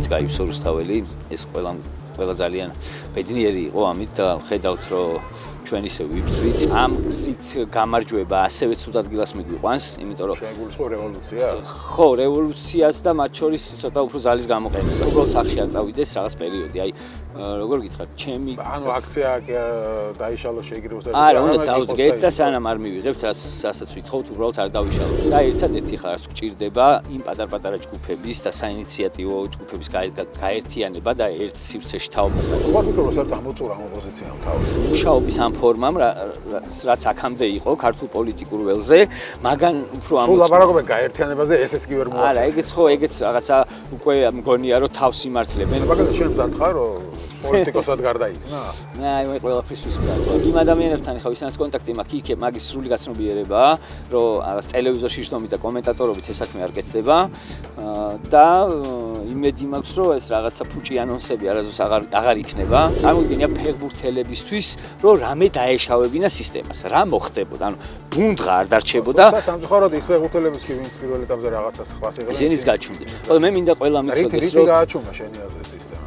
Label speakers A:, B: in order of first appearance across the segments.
A: მაინც გაივსო რუსთაველი, ეს ყველა ძალიან ბედნიერი იყო ამით და ხედავთ რომ ჩვენ ისე ვიბრძვით. ამ გზით გამარჯვება ასევე ცუდ ადგილას მიგვიყვანს, იმიტომ რომ
B: შეგვიძლია რევოლუცია?
A: ხო, რევოლუციას და მათ შორის ცოტა უფრო ძალის გამოყენებას. უბრალოდ სახში არ წავიდეს რაღაც პერიოდი. აი, როგორ გითხრათ, ჩემი
B: ანუ აქცია დაიშალო შეიგროვოს და
A: არა, უნდა დავდგეთ და სანამ არ მივიღებთ, რასაც ვითხოვთ, უბრალოდ არ დავიშალოთ. და ერთადერთი ხარ გვჭირდება იმ პატარ-პატარა ჯგუფების და საინიციატივო ჯგუფების გაერთიანება და ერთ სივრცეში თაობა.
B: როგორ ვიქნებო საერთოდ ამოწურა ამ ოპოზიციამ თავი?
A: მუშაობის ამ ფორმამ, რაც აქამდე იყო ქართულ პოლიტიკურ ველზე, მაგან უფრო
B: სულ ლაპარაკობენ გაერთიანებაზე, ესეც კი ვერ მოახერხებს.
A: არა, ეგეც რაღაცა უკვე მგონია რომ თავს იმართლებენ.
B: მაგალითად შენ მზად ხარ რომ პოლიტიკოსად გარდაიქმნა?
A: აი, მე ყველაფრის ვისმენთ. იმ ადამიანებთან ხა ვისანაც კონტაქტი მაქვს, იქ მაგის სრული გაცნობიერებაა, რომ რაღაც ტელევიზორში შრომით და კომენტატორობით ეს საქმე არ კეთდება და იმედი მაქვს, რომ ეს რაღაცა ფუჭი ანონსები არასდროს აღარ იქნება. წარმოიდგინე ფეხბურთელებისთვის, რომ რამე დაეშავებინა სისტემას, რა მოხდებოდა, ანუ ბუნდღა არ დარჩებოდა.
B: სამწუხაროდ ის ფეხბურთელების კი ვინც პირველ ეტაპზე რაღაცას ხვას იღებენ.
A: ისინიც გაჩვენდნენ. ხოლო მე მინდა ყველა მიცოდეს,
B: რითი გააჩვენა შენი აზრით სისტემა?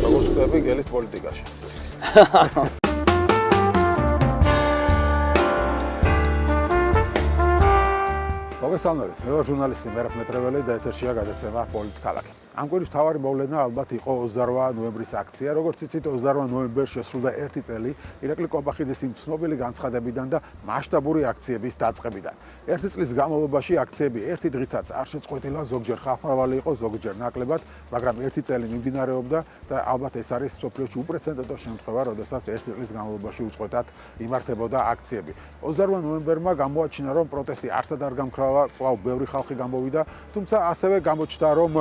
B: როგორ ხდები გელით პოლიტიკაში? მოგესალმებით, მე ვარ ჟურნალისტი მერაბ მეტრეველი და ეთერშია გადაცემა პოლიტქალაქი. ამ კვირის მთავარი მოვლენა ალბათ იყო 28 ნოემბრის აქცია. როგორც იცით, 28 ნოემბერს შესრულდა 1 წელი ირაკლი კობახიძის იმ ცნობილი განცხადებიდან და მასშტაბური აქციების დაწყებიდან. 1 წლის განმავლობაში აქციები ერთი დღითაც არ შეწყვეტილა, ზოგჯერ ხალხმრავალი იყო, ზოგჯერ ნაკლებად, მაგრამ 1 წელი მიმდინარეობდა და ალბათ ეს არის სოფლიოში უპრეცედენტო შემთხვევა, როდესაც 1 წლის განმავლობაში უწყვეტად იმართებოდა აქციები. 28 ნოემბერმა გამოაჩინა, რომ პროტესტი არსად არ გამქრალა, კვლავ ბევრი ხალხი გამოვიდა, თუმცა ასევე გამოჩნდა, რომ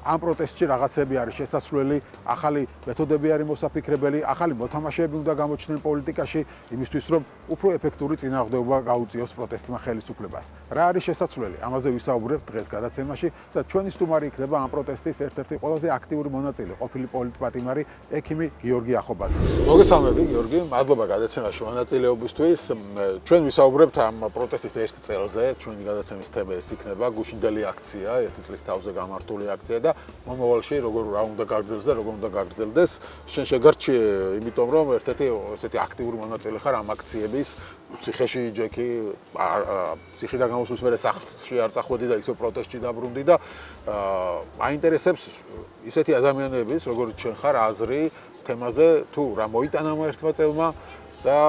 B: ამ პროტესტში რაღაცები არის შესასვლელი, ახალი მეთოდები არის მოსაფიქრებელი, ახალი მოთამაშეები უნდა გამოჩნდნენ პოლიტიკაში, იმისთვის რომ უფრო ეფექტური წინააღმდეგობა გაუწიოს პროტესტმა ხელისუფლებას. რა არის შესასვლელი? ამაზე ვისაუბრებთ დღეს გადაცემაში და ჩვენი სტუმარი იქნება ამ პროტესტის ერთ-ერთი ყველაზე აქტიური მონაწილე, ყოფილი პოლიტპატიმარი ექიმი გიორგი ახობაძე. მოგესალმები, გიორგი, მადლობა გადაცემაში მონაწილეობისთვის. ჩვენ ვისაუბრებთ ამ პროტესტის 1 წელზე, ჩვენი გადაცემის თემა ეს იქნება გუშინდელი აქცია, 1 წლის თავზე გამართული აქცია და მომავალში როგორ რა უნდა გაგრძელდეს და როგორ უნდა გაგრძელდეს. შენ შეგარჩი, იმიტომ რომ ერთ-ერთი ესეთი აქტიური მონაწილე ხარ ამ აქციების. ციხეში ჯექი ციხიდან გამოსვლის მერე სახლში არ წახვედი და ისო პროტესტში დაბრუნდი და მაინტერესებს ისეთი ადამიანების, როგორც შენ ხარ, აზრი თემაზე, თუ რა მოიტანა ერთმა წელმა და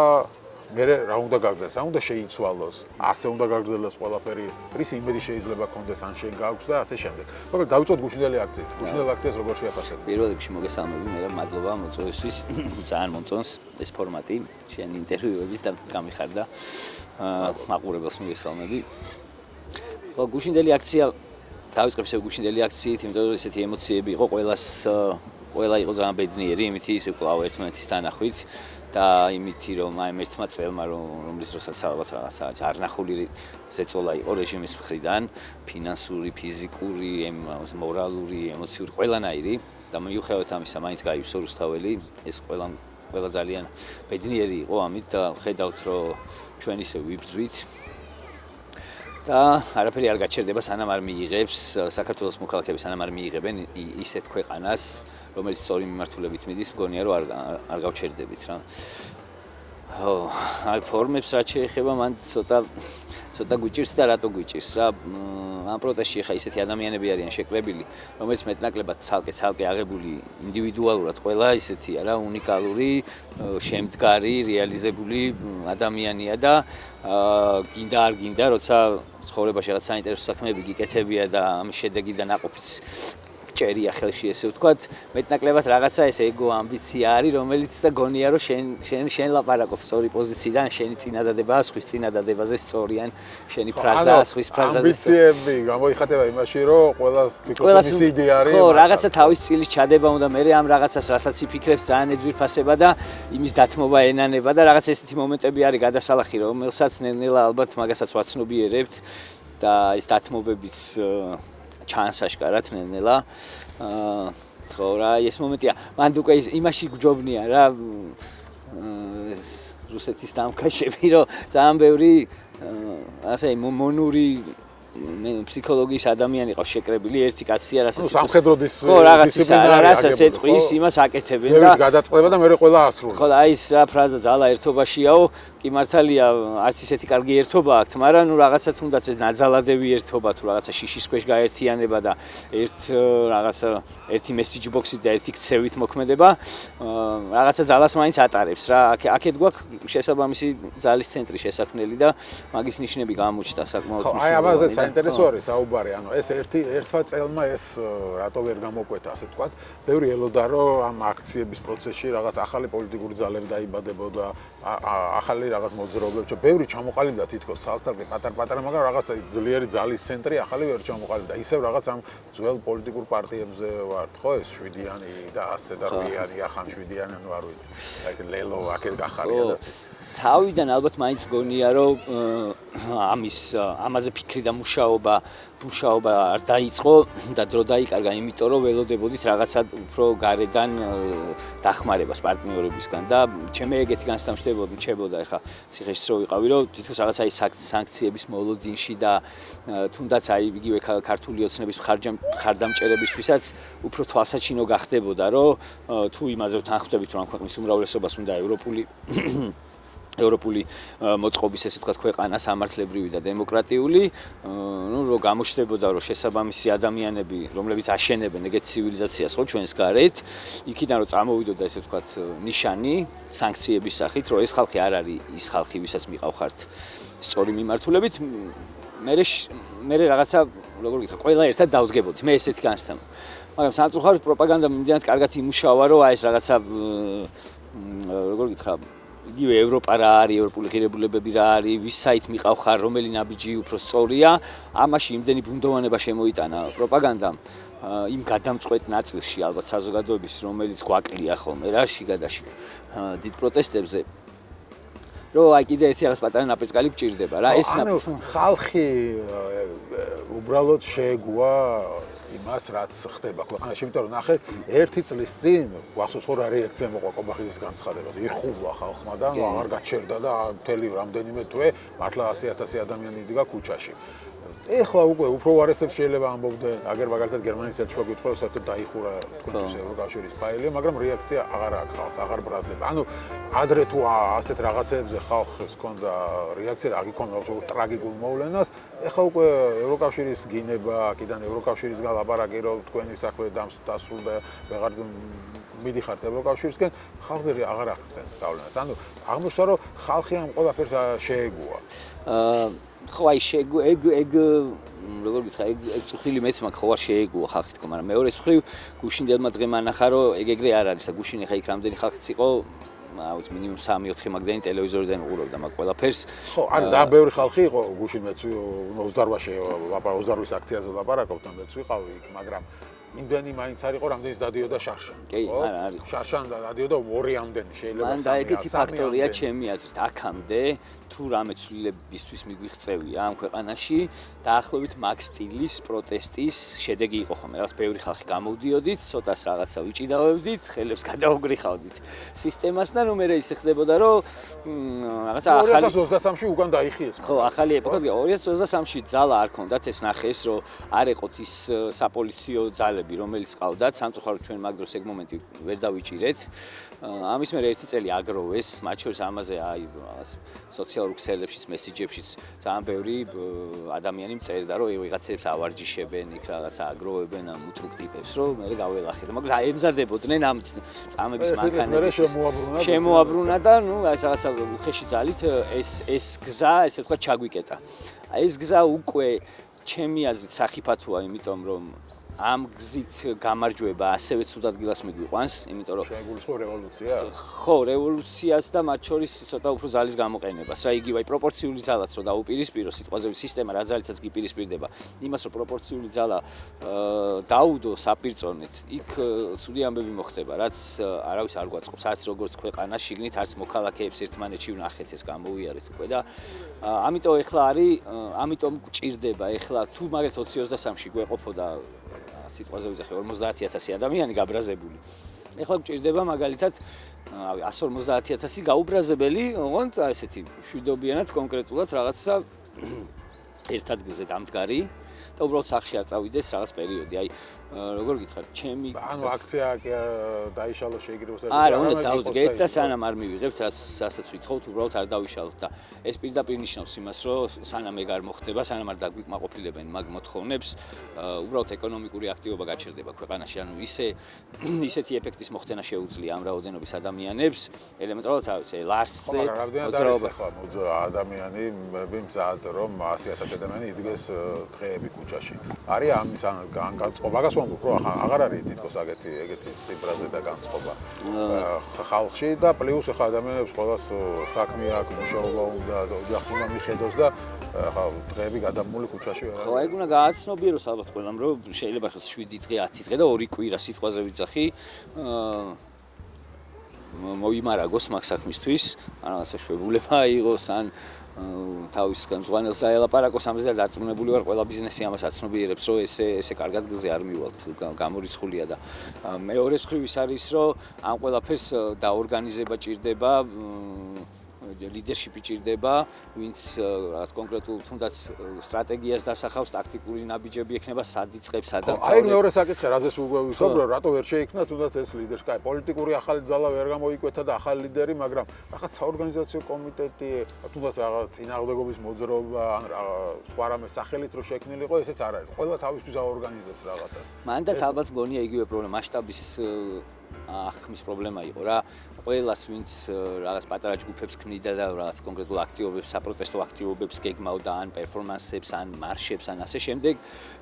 B: მე რა უნდა გაგრძელდეს, რა უნდა შეიცვალოს, ასე უნდა გაგრძელდეს ყველაფერი, რისი იმედი შეიძლება კონდეს ან შენ გაქვს და ასე შემდეგ. მაგრამ დავიწყოთ გუშინდელი აქციით. გუშინდელ აქციას როგორ შეაფასებთ?
A: პირველ რიგში მოგესალმები, მე მადლობა მოწვევისთვის. ძალიან მომწონს ეს ფორმატი, შენი ინტერვიუების და გამიხარდა. მაყურებელს მოგესალმები. ხო, გუშინდელი აქცია დავიწყებ ესე გუშინდელი აქციით, იმიტომ რომ ესეთი ემოციები იყო ყველა იყო ძალიან ბედნიერი, იმითი ისე კვლავ ერთმანეთის თანახვით. და იმითი რომ აი ერთმა წელმა რომლის დროსაც ალბათ რაღაცა არნახული ზეწოლა იყო რეჟიმის მხრიდან, ფინანსური, ფიზიკური, მორალური, ემოციური, ყველანაირი და მიუხედავად ამისა მაინც გაივსო რუსთაველი, ეს ყველა ძალიან ბედნიერი იყო ამით და ხედავთ რომ ჩვენ ისე ვიბრძვით და არაფერი არ გაჩერდება სანამ არ მიიღებს საქართველოს მოქალაქეები სანამ არ მიიღებენ ისეთ ქვეყანას რომელიც სწორი მიმართულებით მიდის მგონია რომ არ გავჩერდებით რა. ხო, აი ფორმებს რაც შეეხება მან ცოტა გვიჭირს და რატო გვიჭირს რა. ამ პროტესტში ხა ისეთი ადამიანები არიან შეკრებილი რომელიც მეტნაკლებად ცალკე აღებული ინდივიდუალურად ყველა ისეთია რა, უნიკალური, შემდგარი, რეალიზებული ადამიანია და გინდა არ გინდა როცა ცხოვრებაში რაღაც საინტერესო საქმეები გიკეთებია და ამის შედეგიდან აყოფის ჭერია ხელში ესე ვთქვათ, მეტნაკლებად რაღაცა ეს ეგო ამბიცია არის, რომელიც და გონია რომ შენ ლაპარაკობ სწორი პოზიციიდან, შენი წინადადებაა სხვის წინადადებაზე სწორიან, შენი ფრაზაა სხვის ფრაზაზე.
B: ამბიციები გამოიხატება იმაში, რომ ყველა მისი იდეა არის.
A: ხო, რაღაცა თავის წილის ჩადება უნდა მე ამ რაღაცას რასაც იფიქრებს ძალიან ეძვირფასება და იმის დათმობა ენანება და რაღაცა ესეთი მომენტები არის გადასალახი, რომელსაც ნელ-ნელა ალბათ მაგასაც ვაცნობიერებთ და ეს დათმობებიც ჩანს აშკარად ნელ-ნელა. ხო რა, ეს მომენტია. მან უკვე იმაში გვჯობნია რა რუსეთის დამკაშები, რომ ძალიან ბევრი ასე მონური ფსიქოლოგიის ადამიანი ყავს შეკრებილი ერთი კაცია, რასაც
B: სამხედროდის
A: ხო, რაღაც ის რასაც ეტყვის, იმას აკეთებენ
B: და გადაწყდება და მეორე ყველა ასრულებს.
A: ხო, აი ეს რა ფრაზა ძალა ერთობაშიაო, კი მართალია, არც ისეთი კარგი ერთობა აქვთ, მაგრამ ნუ რაღაცა თუნდაც ეს ნაძალადები ერთობა თუ რაღაცა შიშის ქვეშ გაერთიანება და ერთი message box-ით და ერთი ქცევით მოქმედება, რაღაცა ძალას მაინც ატარებს რა. აქეთ გვაქვს შესაბამისი ძალის ცენტრი შესაქმნელი და მაგის ნიშნები გამოჩნდა საკმაოდ
B: ხო, აი ამაზე საინტერესო არის საუბარი, ანუ ეს ერთმა წელმა ეს რატო ვერ გამოკვეთა, ასე ვთქვათ, ბევრი ელოდა რომ ამ აქციების პროცესში რაღაც ახალი პოლიტიკური ძალები დაიბადებოდა, ახალი რაღაც მოძრაობები, ბევრი ჩამოყალიბდა თითქოს ცალ-ცალკე პატარ-პატარა, მაგრამ რაღაცა ძლიერი ძალის ცენტრი ახალი ვერ ჩამოყალიბდა. ისევ რაღაც ამ ძველ პოლიტიკურ პარტიებზე ვართ, ხო, ეს 7-იანი და 100 და 8-იანი, ახან 7-იანი, ანუ არ ვიცი. აი ლელო აქეთ გახარია და
A: თავიდან ალბათ მაინც მგონია რომ ამაზე ფიქრი და მუშაობა არ დაიწყო და დრო დაიკარგა, იმიტომ რომ ველოდებოდით რაღაცა უფრო გარედან დახმარებას პარტნიორებისგან და ჩემი ეგეთი განცდა მრჩებოდა ეხლა ციხეში რო ვიყავი რომ თითქოს რაღაცა ის სანქციების მოლოდინში და თუნდაც აი იგივე ქართული ოცნების მხარდამჭერებისთვისაც უფრო თვალსაჩინო გახდებოდა რომ თუ იმაზე ვთანხმდებით რომ ამ ქვეყნის უმრავლესობას უნდა ევროპული მოწყობის ესე ვთქვათ ქვეყანა სამართლებრივი და დემოკრატიული, ნუ რომ გამოჩნდებოდა რომ შესაბამისი ადამიანები, რომლებიც აშენებენ ეგეთ ცივილიზაციას ხო ჩვენს გარეთ, იქიდან რომ წამოვიდოდა ესე ვთქვათ ნიშანი სანქციების სახით, რომ ეს ხალხი არ არის ის ხალხი, ვისაც მიყავხართ სწორი მიმართულებით, მე რაღაცა როგორ გითხრა, ყველა ერთად დავდგებოდი, მე ესეთი განცდა. მაგრამ სამწუხაროდ პროპაგანდა მიმდინარედ კარგად იმუშავა, რომ აი ეს რაღაცა როგორ გითხრა იგივე ევროპა რა არის, ევროპული ღირებულებები რა არის, ვის საით მიყავხარ, რომელი ნაბიჯი უფრო სწორია, ამაში იმდენი ბუნდოვანება შემოიტანა პროპაგანდამ იმ გადამწყვეტ ნაწილში ალბათ საზოგადოების, რომელიც გვაკლია ხოლმე რა შიგადაშიგ დიდ პროტესტებზე, რომ აი კიდე ერთი რაღაც პატარა ნაპრისკალი გჭირდება რა, ეს
B: ხალხი უბრალოდ შეეგუა იმას, რაც ხდება ქვეყანაში, იმიტომ რომ ნახე, ერთი წლის წინ გვახსოვს რა რეაქცია მოყვა კობახიძის განცხადებაზე. იხულა ხალხმა და აღარ გაჩერდა და მთელი რამდენიმე თვე მართლა 100,000 ადამიანი იდგა ქუჩაში. ეხლა უკვე უფრო უარესებს შეიძლება ამბობდნენ, აგერ მაგალითად გერმანიის ელჩობა გითხოვს, საერთოდ დაიხურა თქვენთვის ევროკავშირის ფაილი, მაგრამ რეაქცია აღარ აქვს ხალხს, აღარ ბრაზდება. ანუ ადრე თუ ასეთ რაღაცებზე ხალხს ჰქონდა რეაქცია და აგიქონდა უბრალოდ ტრაგიკულ მოვლენას, ეხლა უკვე ევროკავშირის გინება, აქედან ევროკავშირისგან ლაპარაკი რომ თქვენი საქმე დასრულდა, ვეღარ მიდიხართ ევროკავშირისკენ, ხალხზე აღარ ახსენს გავლენას. ანუ აღმოჩნდა რომ ხალხი ამ ყველაფერს შეეგუა.
A: ხო აი ეგ როგორ გითხრა ეგ წუხილი მეც მაგ ხო არ შეეგუა ხალხი თქო, მაგრამ მეორე მხრივ გუშინდელმა დღემ ანახა რომ ეგ არ არის და გუშინ ხა იქ რამდენი ხალხიც იყო, აუც მინიმუმ 3-4 მაგდენი ტელევიზორიდან უყურებდა მაგ ყველაფერს.
B: ხო, არის და ბევრი ხალხი იყო გუშინ მეც 28-ში 28-ის აქციაზე ლაპარაკობთ, მეც ვიყავი იქ, მაგრამ იმდენი მაინც არ იყო, რამდენიც დადიოდა შარშან.
A: კი, არის.
B: შარშან დადიოდა 2-ამდენი შეიძლება.
A: მან და ეგეთი ფაქტორია ჩემი აზრით, აქამდე თუ რამე ცვლილებისთვის მიგვიღწევია ამ ქვეყანაში, დაახლოებით მაგ სტილის პროტესტის შედეგი იყო ხოლმე. რაღაც ბევრი ხალხი გამოვდიოდით, ცოტას რაღაცა ვიჭიდავებდით, ხელებს გადაუგრიხავდით სისტემას და ნუ მე ისე ხდებოდა, რომ რაღაცა ახალი
B: 2023-ში უკან დაიხიეს.
A: ხო, ახალი ეპოქა 2023-ში ძალა არ ქონდათ, ეს ნახეს, რომ არ ეყოთ ის საპოლიციო ძალები, რომელიც ყავდათ, სამწუხაროდ ჩვენ მაგ დროს ეგ მომენტი ვერ დავიჭირეთ. ამის მერე ერთი წელი აგროვეს, მათ შორის ამაზე აი რაღაც სოციალურ ქსელებშიც, მესიჯებშიც ძალიან ბევრი ადამიანი მწერდა, რომ ვიღაცებს ავარჯიშებენ, იქ რაღაცა აგროვებენ ამ უტრუკ ტიპებს, რომ მე გაველახეთ. მაგრამ აი ემზადებოდნენ ამ წამების მანქანებს. შემოაბრუნა და ნუ აი რაღაცა უხეში ძალით ეს გზა, ესე ვთქვათ, ჩაგვიკეტა. აი ეს გზა უკვე ჩემი აზრით სახიფათოა, იმიტომ რომ ამ გზით გამარჯვება ასევე ცუდ ადგილას მიგვიყვანს, იმიტომ რომ
B: შეეგულისხმო რევოლუცია?
A: ხო, რევოლუციას და მათ შორის ცოტა უფრო ძალის გამოყენებას. რა იგივე აი პროპორციული ძალაც რო დაუპირისპირო, სიტყვაზე სისტემა რა ძალითაც გიპირისპირდება, იმას რომ პროპორციული ძალა დაუდო საპირწონეთ, იქ ცუდი ამბები მოხდება, რაც არავის არ გვაწყობს, არც როგორც ქვეყანა შიგნით, არც მოქალაქეებს ერთმანეთში ვნახეთ ეს გამოვიარეთ უკვე და ამიტომ ეხლა არის, ამიტომ გვჭირდება ეხლა თუ მაგალითად 2023-ში გვეყოფოდა სიტყვაზე ვიზახე 50,000 ადამიანი გაბრაზებული. ეხლა გვჭირდება მაგალითად 150,000 გაუბრაზებელი, ოღონდ ესეთი შვიდობიანად კონკრეტულად რაღაცა ერთ ადგილზე დამდგარი და უბრალოდ სახში არ წავიდეს რაღაც პერიოდი. აი, როგორ გითხარ, ჩემი
B: ანუ აქცია დაიშალო შეიგროვოს
A: არა, უნდა დავდგეთ და სანამ არ მივიღებთ, რასაც ვითხოვთ, უბრალოდ არ დავიშალოთ და ეს პირდაპირ ნიშნავს იმას, რომ სანამ ეგ არ მოხდება, სანამ არ დაგვიკმაყოფილებენ მაგ მოთხოვნებს, უბრალოდ ეკონომიკური აქტივობა გაჩერდება ქვეყანაში. ანუ ისეთი ეფექტის მოხდენა შეუძლია ამ რაოდენობის ადამიანებს, ელემენტარულად რა ვიცი, ლარსზე მოძრაობა
B: ადამიანი მიმზად რომ 100,000 ადამიანი იდგეს დღეები ქუჩაში. არის ამის განწყობა მაგას ვამბობ, რომ აღარ არის თითქოს ეგეთი ციფრაზე და განწყობა ხალხში და პლუს ახლა ადამიანებს ყოველას საქმე აქვს, მუშაობა უნდა ოჯახს უნდა მიხედოს და ახლა დღეები გადამული ქუჩაში ვეღარ.
A: ხო, ეგ უნდა გააცნობიეროს ალბათ ყველამ, რომ შეიძლება ხა 7 დღე, 10 დღე და 2 კვირა სიტყვაზე ვიძახი მოიმარაგოს მაგ საქმისთვის, ან რაღაცა შვებულება აიღოს, ან თავის ხელმძღვანელს დაელაპარაკოს, ამაზე დარწმუნებული ვარ, ყველა ბიზნესი ამას აცნობიერებს, რომ ესე კარგ ადგილზე არ მივალთ, გამორიცხულია და მეორე მხრივ ის არის, რომ ამ ყველაფერს დაორგანიზება ჭირდება, ლიდერშიპი ჭირდება, ვინც რაღაც კონკრეტულ თუნდაც სტრატეგიას დასახავს, ტაქტიკური ნაბიჯები ექნება, სად იწყებს, სადაც.
B: აი მეორე საკითხი, რაზეც უკვე ვისაუბრო, რატო ვერ შეიქმნა თუნდაც ეს ლიდერს? კაი, პოლიტიკური ახალი ძალა ვერ გამოიკვეთა და ახალი ლიდერი, მაგრამ რაღაც საორგანიზაციო კომიტეტი, თუნდაც რაღაც წინააღმდეგობის მოძრაობა, ან სხვა რამე სახელით რო შექმნილიყო, ესეც არ არის. ყველა თავისთვის აორგანიზებს რაღაცას.
A: მანდაც ალბათ მგონია იგივე პრობლემა, მასშტაბის ახმის პრობლემა იყო რა. ყველას ვინც რაღაც პატარა ჯგუფებს ქმნიდა და რაღაც კონკრეტულ აქტივობებს, საპროტესტო აქტივობებს გეგმავდა, ან პერფორმანსებს, ან მარშებს, ან ასე შემდეგ,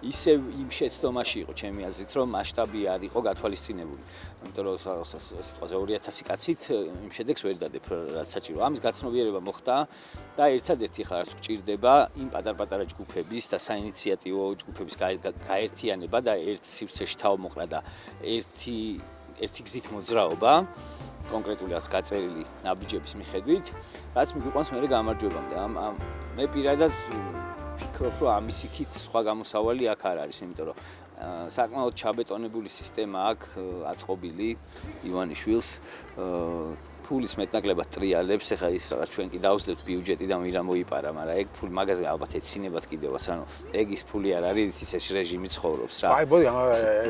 A: ისევ იმ შეცდომაში იყო ჩემი აზრით, რომ მასშტაბი არ იყო გათვალისწინებული. იმიტომ რომ სიტყვაზე 2,000 კაცით იმ შედეგს ვერ დადებ, რაც საჭირო. ამის გაცნობიერება მოხდა და ერთადერთი ხარ რაც გჭირდება იმ პატარ-პატარა ჯგუფების და საინიციატივო ჯგუფების გაერთიანება და ერთ სივრცეში თავმოყრა და ერთი გზით მოძრაობა კონკრეტული რაც გაწერილი ნაბიჯების მიხედვით, რაც მიგვიყვანს მერე გამარჯვებამდე. მე პირადად ვფიქრობ, რომ ამის იქით სხვა გამოსავალი აქ არ არის, იმიტომ რომ საკმაოდ ჩაბეტონებული სისტემა აქვს აწყობილი ივანიშვილს, ფულის მეტნაკლებად ტრიალებს, ეხლა ის რაღაც ჩვენ კი დავსდებთ ბიუჯეტი და მირა მოიპარა, მაგრამ ეგ ფული მაგაზე ალბათ ეცინებათ კიდევაც, ანუ ეგ ის ფული არ არის, რის ეს რეჟიმი ცხოვრობს რა.
B: აი ბოდი,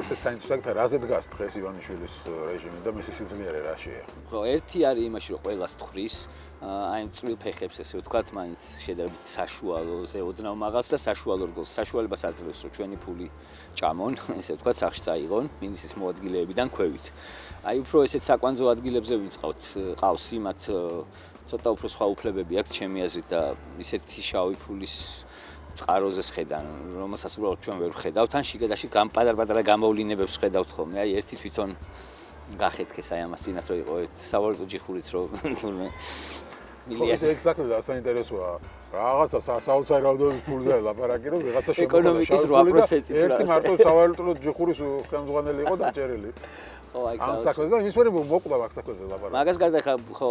B: ესე საინტერესო რაზე დგას დღეს ივანიშვილის რეჟიმი და მისი სიძლიერე რაშია?
A: ხო, ერთი არის იმაში, რომ ყველას თხრის, აი წვრილ ფეხებს ესე ვთქვათ, მაინც შედარებით საშუალოზე ოდნავ მაღალს და საშუალო რგოლს, საშუალებას აძლევს, რომ ჩვენი ფული ჭამონ, ესე ვთქვათ, სახში წაიღონ, მინისტრის მოადგილეებიდან ქვევით. აი უფრო ესეთ საკვანძო ადგილებზე ვიწყავთ, ყავს იმათ ცოტა უფრო სხვა უფლებები აქვს ჩემი აზრით და ისეთი შავი ფულის წყაროზე შედან, რომელსაც უბრალოდ ჩვენ ვერ ვხედავთ, ან შიგადაში პატარ-პატარა გამოვლინებებს ვხედავთ ხოლმე. აი ერთი თვითონ გახეთქეს აი ამას წინათ რომ იყო ერთ სავარაუდო ჯიხურით რომ თურმე
B: მილიარდი ეგ საქმე და საინტერესოა. რაღაცა საოცარი რაოდენობის ფულზე ლაპარაკი რომ ვიღაცა
A: ეკონომიკის 8%-ით
B: ერთი მარტო სავარაუდო ჯიხურის ხელმძღვანელი იყო დაჭერილი.
A: ხო, აი
B: ამ საქმეზე და იმის მერე მოკვდა მაგ საქმეზე ლაპარაკი.
A: მაგას გარდა ხა ხო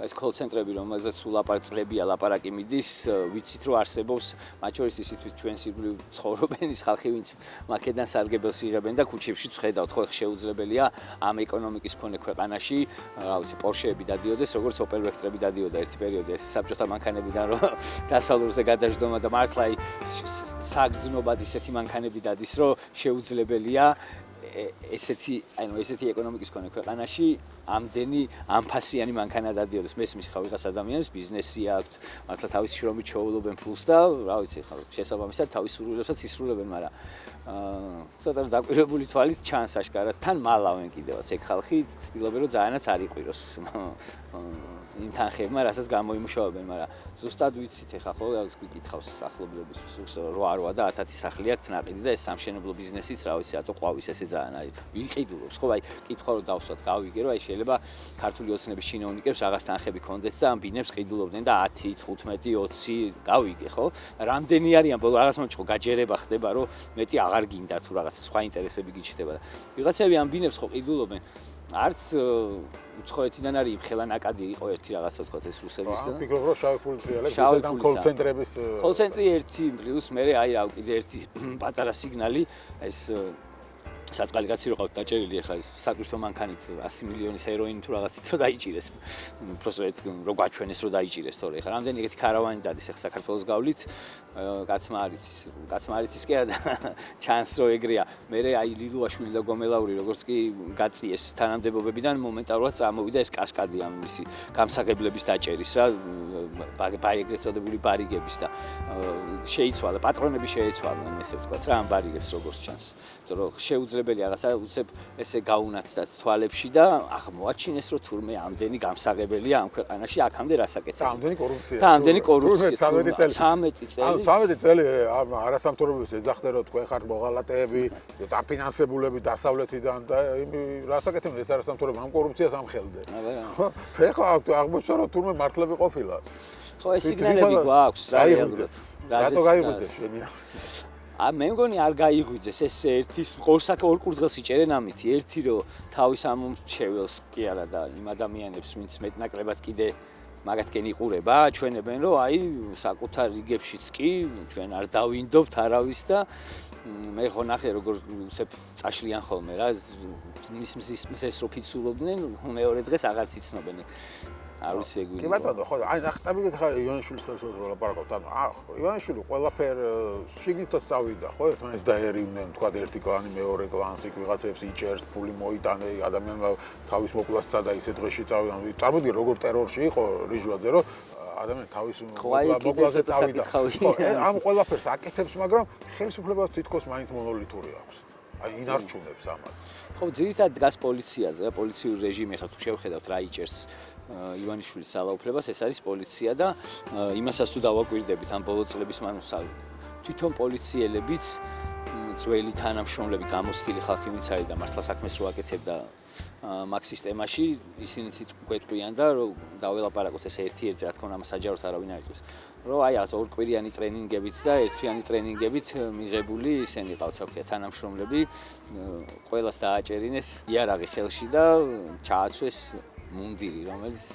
A: ეს call ცენტრები რომელზეც სულ ლაპარაკებია, ლაპარაკი მიდის, ვიცით რომ არსებობს, მათ შორის ისიც ჩვენს ირგვლივ ცხოვრობენ ის ხალხი, ვინც მაკედან სარგებელს იღებენ და ქუჩებში ვხედავთ, ხო შეუძლებელია ამ ეკონომიკის მქონე ქვეყანაში, რა ვიცი, პორშეები დადიოდეს, როგორც ოპელ ვექტრები დადიოდა ერთი პერიოდი ეს საბჭოთა მანქანებიდან რომ დასავლურზე გადაждდომა და მართლა აი საგრძნობად ისეთი მანქანები დადის, რომ შეუძლებელია ესეთი ეკონომიკის მქონე ქვეყანაში ამდენი ამფასიანი მანქანა დადიოდეს. მესმის ხა ვიღაც ადამიანს ბიზნესი აქვს, მართლა თავის შრომით შეუვლობენ ფულს და რა ვიცი ხა შესაბამისად თავის სურვილებსაც ისრულებენ, მაგრამ ცოტა დაკვირვებული თვალით ჩანს აშკარად თან მალავენ კიდევაც ეგ ხალხი ცდილობენ რომ ძალიანაც არ იყიროს იმ თანხებმა, რასაც გამოიმუშავებენ, მაგრამ ზუსტად ვიცით ეხლა ხო გიკითხავს ახლობლებისთვის 8 და 10,000 სახლი აქვს ნაყიდი და ეს სამშენებლო ბიზნესიც რა ვიცი რატო ყვავის ესე ძალიან არის ვიყიდულობს ხო აი კითხვა რომ დავსვათ გავიგე რომ აი შეიძლება ქართული ოცნების ჩინოვნიკებს რაღაც თანხები ქონდეთ და ამ ბინებს ყიდულობდნენ და 10, 15, 20 გავიგე ხო რამდენი არიან ბოლო რაღაც მომენტში ხო გაჯერება ხდება რომ მეტი აღარ გინდა თუ რაღაც სხვა ინტერესები გიჩნდება და ვიღაცები ამ ბინებს ხო ყიდულობენ არც უცხოეთიდან არის იმხელა ნაკადი იყო ერთი რაღაცა თქვა ეს რუსების და
B: ვფიქრობ რომ შავი ფული ტრიალებს და კოლ ცენტრების
A: კოლ ცენტრი ერთი პლუს მე აი რა კიდე ერთი პატარა სიგნალი ეს საწყალი კაცი რო ყავთ დაჭერილი ახლა საკუთრო მანქანით 100 მილიონის ჰეროინი თუ რაღაცით რო დაიჭირეს просто ერთ რო გაჩვენეს რო დაიჭირეს თორე ახლა რამდენი ეგეთი ქარავანი დადის ახლა საქართველოს გავლით კაცმა არიცის კი არა ჩანს რო ეგრეა მე აი ლილუაშვილი და გომელაური როგორც კი გაწიეს თანამდებობებიდან მომენტალურად წამოვიდა ეს კასკადი ამ მისი გამსაღებლების დაჭერის რა ეგრეთ წოდებული ბარიგების და შეიცვალა პატრონები შეიცვალნენ ესე ვთქვათ რა ამ ბარიგებს როგორც ჩანს იმიტომ რომ შეუძლებელი რაღაცა უცებ ესე გაუნათდათ თვალებში და აღმოაჩინეს რომ თურმე ამდენი გამსაღებელია ამ ქვეყანაში აქამდე რასაკეთებია
B: ამდენი კორუფცია
A: და ამდენი კორუფცია
B: 13 წელი ამ არასამთავრობოების ეძახდერო თქვენ ხართ მოღალატეები დაფინანსებულები დასავლეთიდან და რასაკეთებია ეს არასამთავრობო ამ კორუფციას ამხელდნენ ხო ეხლა აღმოჩნდა რომ თურმე მართლები ყოფილა
A: ხო ეს სიგნალები გვაქვს რა რეალურად
B: რატო გაიღვიძეს შენია
A: მე მგონი არ გაიღვიძეს ეს ერთის ორ კურდღელს იჭერენ ამითი ერთი რომ თავის ამომრჩეველს კი არა და იმ ადამიანებს ვინც მეტნაკლებად კიდე მაგათკენ იყურება ჩვენებენ რომ აი საკუთარ რიგებშიც კი ჩვენ არ დავინდობთ არავის და მე ხო ნახე როგორ უცებ წაშლიან ხოლმე რა მის რო ფიცულობდნენ მეორე დღეს აღარც იცნობენ არ ვიცი ეგ
B: კი ბატონო ხო აი ნახტაბიგეთ ხა ივანიშვილის ხელშეუს ვლაპარაკობთ ანუ ივანიშვილი ყველაფერ შიგნითაც წავიდა ხო ერთმანეთს დაერივნენ თქვა ერთი კლანი მეორე კლანს იქ ვიღაცებს იჭერს ფული მოიტანე ადამიანმა თავის მოკვლას სცადა ისე დღეში წავიდა წარმოიდგინე როგორ ტერორში იყო რიჟვაძე რომ ადამიანი თავის მოკლაზე წავიდა ხო ამ ყველაფერს აკეთებს მაგრამ ხელისუფლებას თითქოს მაინც მონოლითური აქვს აი ინარჩუნებს ამას
A: ხო ძირითადად დგას პოლიციაზე რა პოლიციური რეჟიმი ხა თუ შევხედავთ რა იჭერს ივანიშვილის ძალაუფლებას ეს არის პოლიცია და იმასაც თუ დავაკვირდებით ამ ბოლო წლების მანუსა თვითონ პოლიციელებიც ძველი თანამშრომლები გამოცდილი ხალხი ვინც არის და მართლა საქმეს რო აკეთებდა მაგ სისტემაში ისინიც იტყვიან და რომ დაველაპარაკოთ ეს ერთ-ერთი რა თქმა უნდა საჯაროდ არავინ არ იტყვის რომ აი რაღაც ორკვირიანი ტრენინგებით და ერთთვიანი ტრენინგებით მიღებული ისინი ყავთ რა ქვია თანამშრომლები ყველას დააჭერინეს იარაღი ხელში და ჩააცვეს მუნდირი რომელიც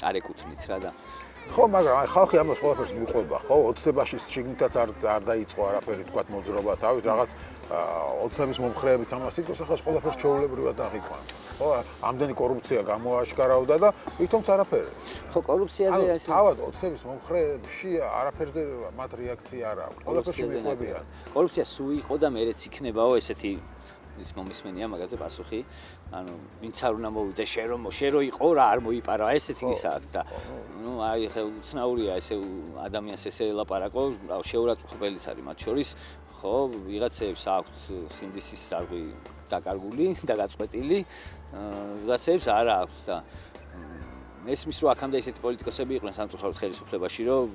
A: არ ეკუთვნით რა და
B: ხო მაგრამ აი ხალხი ამას ყველაფერს მიყვება ხო ოცნებაში შიგნითაც არ დაიწყო არაფერი თქვა მოძრობა თავით რაღაც ოცნების მომხრეებიც ამას თითქოს ახლა ყველაფერს ჩაოლებრივად აღიქვან ხო ამდენი კორუფცია გამოაშკარავდა და თვითონც არაფერი
A: ხო კორუფციაზე
B: ასე თავად ოცნების მომხრეებში არაფერზე მათ რეაქცია არ აქვს ყველაფერში მიყვებიან
A: კორუფცია სულ იყო და მეც იქნებაო ესეთი ის მომისმენია მაგაზე პასუხი ანუ ვინც არ უნდა მოვიდა შენ რო იყო რა არ მოიპარა ესეთი ისაა და ნუ აი ხე უცნაურია ესე ადამიანს ესე ელაპარაკო შეურაცხმყოფელიც არის მათ შორის ხო ვიღაცებს აქვს სინდისის ზარღვი დაკარგული და გაწყვეტილი ვიღაცებს არა აქვს და მესმის რომ აქამდე ესეთი პოლიტიკოსები იყვნენ სამწუხაროდ ხელისუფლებაში რომ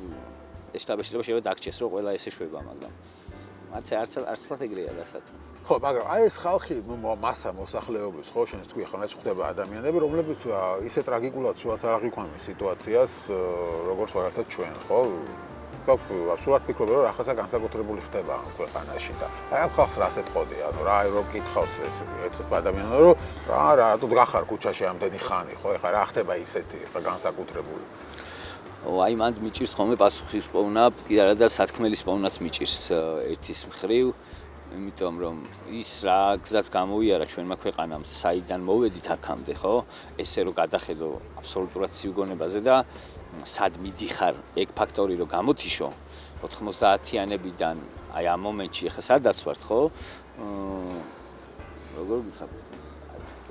A: ეს შტაბ-შედება შეიძლება დაგჭეს რომ ყველა ესე შვება მაგრამ არც სტრატეგია დასათო
B: ხო მაგრამ აი ეს ხალხი ნუ მასა მოსახლეობის ხო შენს თქვი ხა ეს ხდება ადამიანები რომლებიც ისე ტრაგიკულად სულაც არ აღიქვამენ სიტუაციას როგორც ვარათად ჩვენ ხო სულად ფიქრობ რომ რაღაცა განსაკუთრებული ხდება ამ ქვეყანაში და აი ამ ხალხს რას ეთყოდი ანუ რა რომ კითხავს ეს ადამიანო რომ რატო გახარ ქუჩაში ამდენი ხანი ხო ეხა რა ხდება ისეთი ხა განსაკუთრებული
A: აი მანდ მიჭირს ხოლმე პასუხის პოვნა კი არა და სათქმელის პოვნაც მიჭირს ერთის მხრივ იმიტომ რომ ის რა გზაც გამოვიარა ჩვენმა ქვეყანამ საიდან მოვედით აქამდე ხო ესე რომ გადახედო აბსოლუტურად სიუგონებაზე და სად მიდიხარ ეგ ფაქტორი რომ გამოთიშო 90-იანებიდან აი ამ მომენტში ხა სადაც ვართ ხო როგორ გითხრა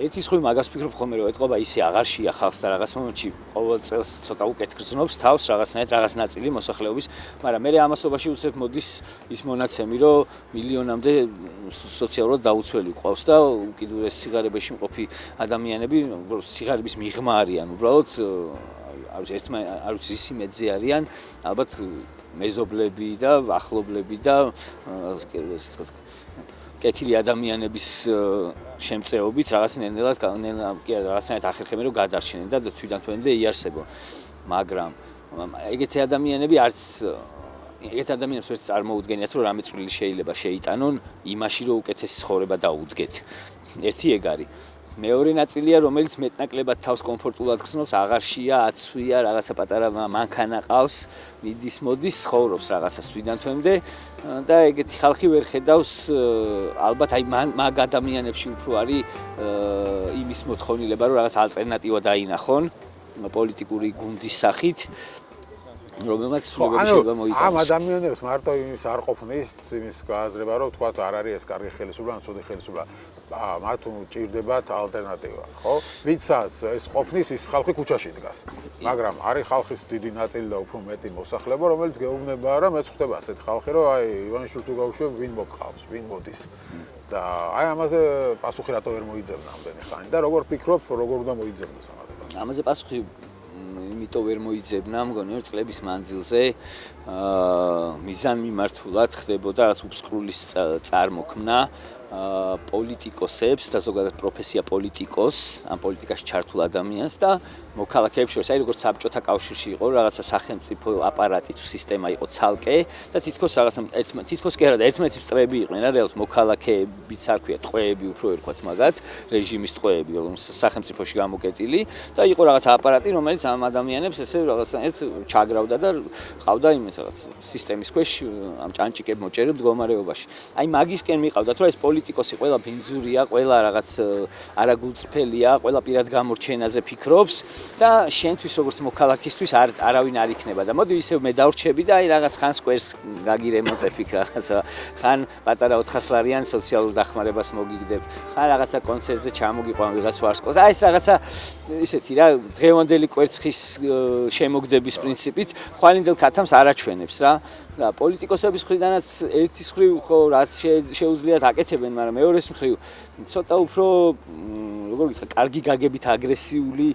A: ერთის ხრი მაგას ფიქრობ ხოლმე რომ ეთყობა ისე აღარ შეა ხალხს და რაღაც მომენტში ყოველ წელს ცოტა უკეთ გრძნობს თავს რაღაცნაირად რაღაც ნაწილი მოსახლეობის მაგრამ მე ამასობაში უცებ მოდის ის მონაცემი რომ მილიონამდე სოციალურად დაუცველი ყავს და უკიდურეს სიღარიბეში მყოფი ადამიანები უბრალოდ სიღარიბის მიღმა არიან უბრალოდ არ ვიცი ისი მეძე არიან ალბათ მეზობლები და ახლობლები და კეთილი ადამიანების შემწეობით რაღაცნაირად კი არა რაღაცნაირად ახერხებენ რომ გადარჩენენ და თვითონ იარსებონ მაგრამ ეგეთი ადამიანები არც ეგეთ ადამიანებს ვერც წარმოუდგენიათ რომ რამე წვლილი შეიძლება შეიტანონ იმაში რომ უკეთესი ცხოვრება დაუდგეთ ერთი ეგ არის მეორე ნაწილია, რომელიც მეტნაკლებად თავს კომფორტულად გრძნობს, აღარშია, აცვია, რაღაცა პატარა მანქანა ყავს, მიდის, მოდის, ცხოვრობს რაღაცას თვიდან თვემდე და ეგეთი ხალხი ვერ ხედავს ალბათ აი მაგ ადამიანებში უფრო არის იმის მოთხოვნილება, რომ რაღაც ალტერნატივა დაინახონ პოლიტიკური გუნდის სახით. რომელმაც ცვლილებები შეიძლება მოიტანოს.
B: ამ ადამიანებს მარტო იმის არ ყოფნის, იმის გააზრება, რომ თქვა არ არის ეს კარგი ხელისუფლება, ან ცუდი ხელისუფლება. მათ ჭირდებათ ალტერნატივა, ხო? ვისაც ეს ყოფნის, ის ხალხი ქუჩაში დგას. მაგრამ არის ხალხის დიდი ნაწილი და უფრო მეტი მოსახლეობა, რომელიც გეუბნება, რომ მეც ხვდება ასეთ ხალხი, რომ აი ივანიშვილს თუ გავუშვებ, ვინ მოგყავს, ვინ მოდის. და აი ამაზე პასუხი რატო ვერ მოიძებნა ამდენი ხანი და როგორ ფიქრობ, როგორ უნდა მოიძებნოს ამაზე პასუხი?
A: ამაზე პასუხი იმიტომ ვერ მოიძებნა, მგონი რომ წლების მანძილზე მიზანმიმართულად ხდებოდა რაღაც უბსკრულის წარმოქმნა პოლიტიკოსებს და ზოგადად პროფესია პოლიტიკოს, ამ პოლიტიკაში ჩართულ ადამიანს და მოქალაქეებს შორის, აი როგორც საბჭოთა კავშირში იყო რაღაცა სახელმწიფო აპარატი თუ სისტემა იყო ცალკე და თითქოს რაღაცა თითქოს კი არა და ერთმანეთის წრეები იყვნენ, რა რეალურად მოქალაქეებიც არ ქვია, ტყვეები უფრო ვერქვათ მაგათ, რეჟიმის ტყვეები, სახელმწიფოში გამოკეტილი და იყო რაღაცა აპარატი, რომელიც ამ ადამიანებს ესე რაღაცნაირად ჩაგრავდა და ყავდა იმით რაღაც სისტემის ქვეშ ამ ჭანჭიკებ მოჭერილ მდგომარეობაში. აი მაგისკენ მიყავდათ, რომ ეს პოლიტიკოსი ყველა ბინძურია, ყველა რაღაც არაგულწრფელია, ყველა პირად გამორჩენაზე ფიქრობს და შენთვის როგორც მოქალაქისთვის არავინ არ იქნება და მოდი ისევ მე დავრჩები და აი რაღაც ხან სკვერს გაგირემონტებ იქ რაღაცა ხან პატარა 400 ლარიან სოციალურ დახმარებას მოგიგდებ ხან რაღაცა კონცერტზე ჩამოგიყვან ვიღაც ვარსკვლავს აი ეს რაღაცა ისეთი რა დღევანდელი კვერცხის შემოგდების პრინციპით ხვალინდელ ქათამს არაჩვენებს რა და პოლიტიკოსების მხრიდანაც ერთის მხრივ ხო რაც შეუძლიათ აკეთებენ მაგრამ მეორეს მხრივ ცოტა უფრო როგორ ვიტყვი კარგი გაგებით აგრესიული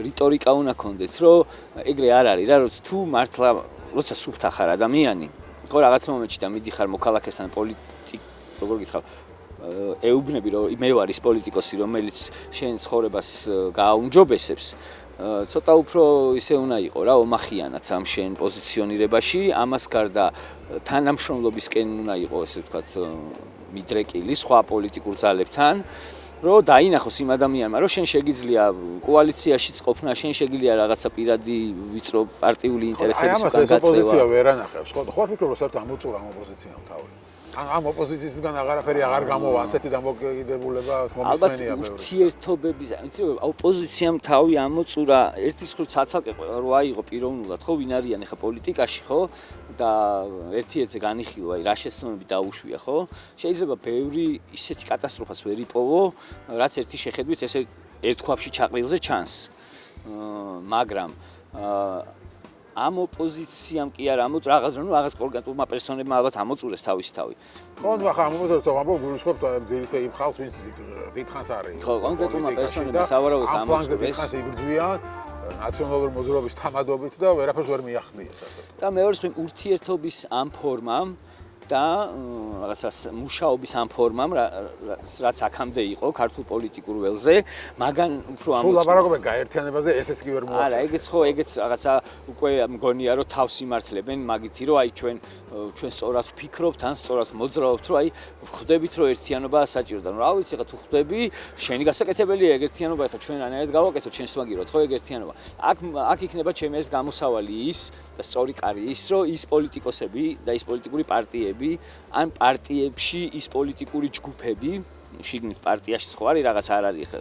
A: რიტორიკა უნდა გქონდეთ რომ ეგრე არ არის რა როცა თუ მართლა როცა სუფთა ხარ ადამიანი ხო რაღაც მომენტში და მიდიხარ მოქალაქესთან როგორ ვიტყვი ეუბნები რომ მე ვარ ის პოლიტიკოსი რომელიც შენ ცხოვრებას გააუმჯობესებს ცოტა უფრო ისე უნდა იყო რა ომახიანად ამ შენ პოზიციონირებაში ამას გარდა თანამშრომლობისკენ უნდა იყო ესე ვთქვათ მიდრეკილი სხვა პოლიტიკურ ძალებთან რომ დაინახოს იმ ადამიანმა რომ შენ შეგიძლია კოალიციაშიც ყოფნა შენ შეგიძლია რაღაცა პირადი ვიწრო პარტიული ინტერესების უკან გაწევა.
B: აი ამას ეს ოპოზიცია ვერ ანახებს. ხო ფიქრობ რომ საერთოდ ამოწურა ამ ოპოზიციამ თავი. ამ ოპოზიციისგან აღარაფერი აღარ გამოვა ასეთი დამოკიდებულება მომისმენია ბევრი.
A: ურთიერთობების, იცი ოპოზიციამ თავი ამოწურა ერთის მხრივ ცალკე რო აიღო პიროვნულად ხო ვინ არიან ახლა პოლიტიკაში ხო და ერთ-ერთზე განიხილვა აი რა შეცდომები დაუშვია ხო შეიძლება ბევრი ისეთი კატასტროფას ვერ იპოვო რაც ერთი შეხედვით ესე ერთქვაფში ჩაყრილზე ჩანს მაგრამ ამ ოპოზიციამ კი არ ამოწურა რაღაც კონკრეტულმა პერსონებმა ალბათ ამოწურეს თავისი თავი.
B: ხო, ახლა ამოწურეს ამბობ გულისხმობ ძირითადად იმ ხალხს ვინც დიდხანს არის.
A: ხო, კონკრეტულმა პერსონებმა სავარაუდოდ ამოწურეს.
B: დიდხანს იგრძვიან ნაციონალური მოძრაობის თამადობით და ვერაფერს ვერ მიახდიეს ასე.
A: და მეორე მხრივ ურთიერთობის ამ ფორმამ და რაღაცა მუშაობის ამ ფორმამ რაც აქამდე იყო ქართულ პოლიტიკურ ველზე მაგან უფრო ამოწურა.
B: სულ ლაპარაკობენ გაერთიანებაზე, ესეც კი ვერ მოახერხეს.
A: არა, ეგეც ხო, ეგეც რაღაცა უკვე მგონია რომ თავს იმართლებენ მაგითი რომ აი ჩვენ სწორად ვფიქრობთ, ან სწორად მოძრაობთ, რომ აი ხვდებით რომ ერთიანობაა საჭირო და რა ვიცი ხა თუ ხვდები, შენი გასაკეთებელია ეგ ერთიანობა, ხა ჩვენ ანაერად გავაკეთოთ, შენს მაგიროთ ხო ეგ ერთიანობა. აქ იქნება ჩემი ეს გამოსავალი ის და სწორი კარი ის რომ ის პოლიტიკოსები და ის პოლიტიკური პარტიები ან პარტიებში ის პოლიტიკური ჯგუფები, შიგნით პარტიაში ხო არის რაღაც არ არის ხა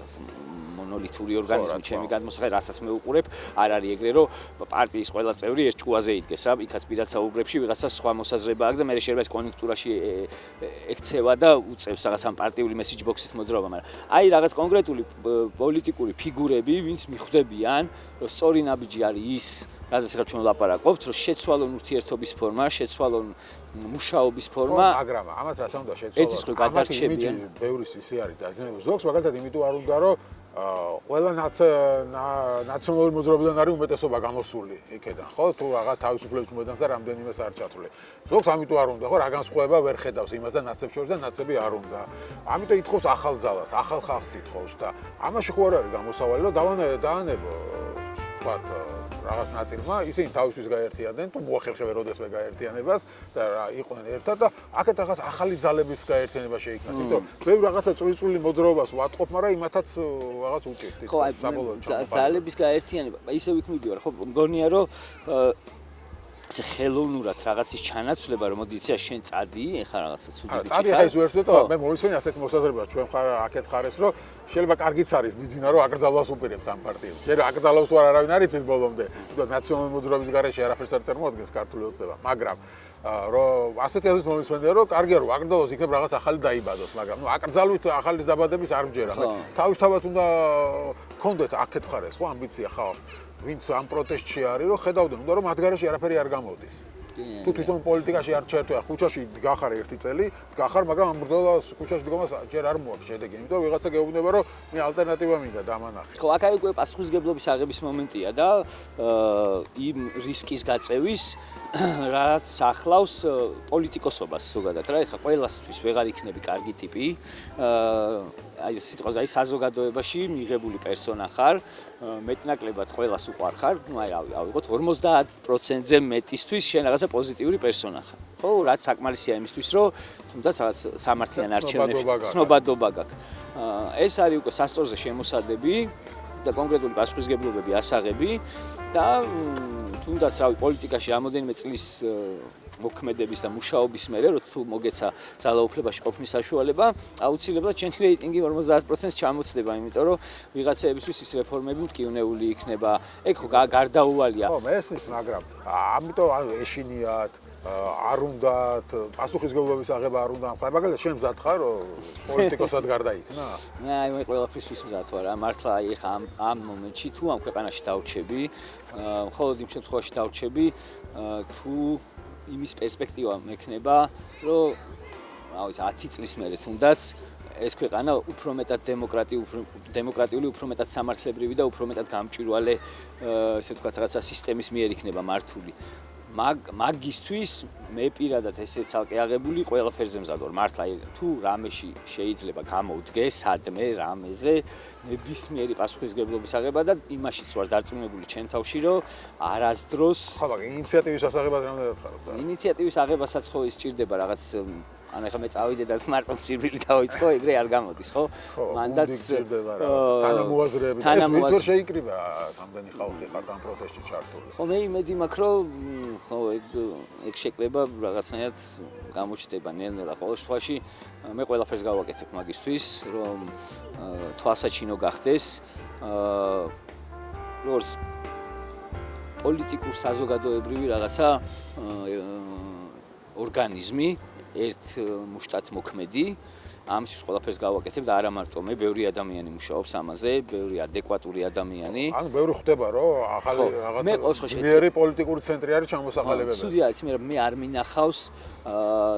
A: მონოლითური ორგანიზმი ჩემი გადმოსახე, რასაც მე უყურებ, არ არის ეგრე რომ პარტიის ყველა წევრი ერთ ჭკუაზე იდგეს რა, იქაც პირად საუბრებში ვიღაცა სხვა მოსაზრება აქვს და მე შეიძლება ეს კონიუნქტურაში ექცევა და უწევს რაღაც ამ პარტიული მესიჯ ბოქსით მოძრაობა, მაგრამ აი რაღაც კონკრეტული პოლიტიკური ფიგურები, ვინც მიხვდებიან, რომ სწორი ნაბიჯი არის ის რაზეც ხა ჩვენ ვლაპარაკობთ, რომ შეცვალონ ურთიერთობის ფორმა, შეცვალონ მუშაობის ფორმა.
B: მაგრამ ამათ რას უნდა შეცვალონ?
A: ერთის მხრივ გადარჩებიან.
B: ბევრის ისე არის დაზიანებული. ზოგს მაგალითად იმიტომ არ უნდა რომ ყველა ნაციონალური მოძრაობიდან არის უმეტესობა გამოსული იქედან, ხო? თუ რაღაც თავისუფლების მოედანს და რამდენიმეს არ ჩათვლე. ზოგს ამიტომ არ უნდა, ხო? რა განსხვავება ვერ ხედავს იმას და ნაცებს შორის და ნაცები არ უნდა. ამიტომ ითხოვს ახალ ძალას, ახალ ხალხს ითხოვს და ამაში ხო არ არის გამოსავალი, რომ დაანებო ვთქვათ რაღაც ნაწილმა, ისინი თავისთვის გაერთიანდნენ, თუ მოახერხებენ როდესმე გაერთიანებას და იყვნენ ერთად და აქეთ რაღაც ახალი ძალების გაერთიანება შეიქმნას. იმიტომ რომ ბევრ რაღაცა წვრილ მოძრაობას ვატყობ, მაგრამ იმათაც რაღაც უჭირთ.
A: ხო, ძალების გაერთიანება, ისე ვიქ მივიდივარ, ხო, მგონია რომ ეს ხელოვნურად რაღაცის ჩანაცვლება, რომ მოდი იცი შენ წადი, ეხლა რაღაცა ცუდი ბიჭი ხარ.
B: წადი ხა ის ვერ ვსვეტო, მე მოვისმენი ასეთ მოსაზრებას ჩვენ ხარ აქეთ ხარეს, რომ შეიძლება კარგიც არის ბიზნესა, რომ აკრძალვას უპირებს ამ პარტიებს. შეიძლება აკრძალავს თუ არავინ არ იცის ბოლომდე, თუმცა ნაციონალური მოძრაობის გარეშე არაფერს არ წარმოადგენს ქართული ოცნება, მაგრამ რომ ასეთი აზრის მომისმენია, რომ კარგია რომ აკრძალოს, იქნებ რაღაც ახალი დაიბადოს, მაგრამ ნუ აკრძალვით ახალი დაბადების არ მჯერა. თავისთავად უნდა გქონდეთ აქეთ ხარეს, ხო, ამბიცია ხალხს. ვინც ამ პროტესტში არის, რომ ხედავდნენ, უნდა რომ მათ გარეშე არაფერი არ გამოდის. თუ თვითონ პოლიტიკაში არ ჩაერთვია, ხუჩაში გახარ ერთი წელი, გახარ, მაგრამ ამ ბრძოლას ხუჩაში დგომას ჯერ არ მოაქვს შედეგი, იმიტომ რომ ვიღაცა გეუბნება, რომ მე ალტერნატივა მინდა დამანახე.
A: ხო, აქ უკვე პასუხისგებლობის აღების მომენტია და იმ რისკის გაწევის რაც ახლავს პოლიტიკოსობას ზოგადად რა, ეხლა ყველასთვის ვეღარ იქნები კარგი ტიპი. აი სიტყვაზე აი საზოგადოებაში მიღებული პერსონა ხარ, მეტნაკლებად ყველას უყვარ ხარ, ну აი ავიღოთ 50%-ზე მეტისთვის შენ რაღაცა პოზიტიური პერსონა ხარ. ხო, რაც საკმარისია იმისთვის, რომ თუნდაც რაღაც სამართლიან არჩევნებში ცნობადობა გაქვს. ეს არის უკვე სასწორზე შემოსადები და კონკრეტული პასუხისგებლობები ასაღები და თუნდაც რავი პოლიტიკაში რამოდენიმე წლის მოქმედების და მუშაობის მერე რომ თუ მოგეცა ძალაუფლებაში ყოფნის საშუალება, აუცილებლად ჩემი რეიტინგი 50%-ს ჩამოცდება, იმიტომ რომ ვიღაცაებისთვის ის რეფორმები მტკივნეული იქნება. ეგ ხო გარდაუვალია.
B: ხო, მესმის, მაგრამ ამიტომ ეშინიათ არ უნდათ პასუხისგებლობის აღება არ უნდა ამხარ, მაგალითად შენ მზად ხარ რომ პოლიტიკოსად გარდაიქნა?
A: მე აი მე ყველაფრის მზად ვარ, მართლა აი ხა ამ მომენტში თუ ამ ქვეყანაში დავრჩები, მხოლოდ იმ შემთხვევაში დავრჩები, თუ იმის პერსპექტივა მექნება, რომ რა ვიცი 10 წლის მერე თუნდაც ეს ქვეყანა უფრო მეტად დემოკრატიული, უფრო მეტად სამართლებრივი და უფრო მეტად გამჭვირვალე, ესე ვთქვათ, რაღაცა სისტემის მიერ იქნება მართული. მაგისთვის მე პირადად ესე ცალკე აღებული ყველაფერზე მზად ვარ. მართლა თუ რამეში შეიძლება გამოვდგე, სადმე, რამეზე ნებისმიერი პასუხისგებლობის აღება და იმაშიც ვარ დარწმუნებული ჩემ თავში, რომ არასდროს
B: ხო, მაგრამ ინიციატივის ასაღებას რამდენად ხარ?
A: ინიციატივის აღებასაც ხო ის ჭირდება რაღაც ანუ ეხლა მე წავიდე და მარტო სირბილი დავიწყო, ეგრე არ გამოდის, ხო?
B: მანდაც თანამოაზრეები ეს ვიდეო შეიკრიბა რამდენი ხალხი ხარ ამ პროცესში ჩართული.
A: ხო, მე იმედი მაქვს, რომ ხო ეგ შეკრება რაღაცნაირად გამოჩნდება ნელ-ნელა. ყოველ შემთხვევაში მე ყველაფერს გავაკეთებ მაგისთვის, რომ თვალსაჩინო გახდეს, როგორც პოლიტიკურ საზოგადოებრივი რაღაცა ორგანიზმი ერთ მუშტად მოქმედი, ამისთვის ყველაფერს გავაკეთებ და არა მარტო მე, ბევრი ადამიანი მუშაობს ამაზე, ბევრი ადეკვატური ადამიანი.
B: ანუ ბევრი ხვდება, რომ ახალი რაღაცა ძლიერი პოლიტიკური ცენტრი არის ჩამოსაყალიბებელი.
A: ცუდია, იცი მე მე არ მინახავს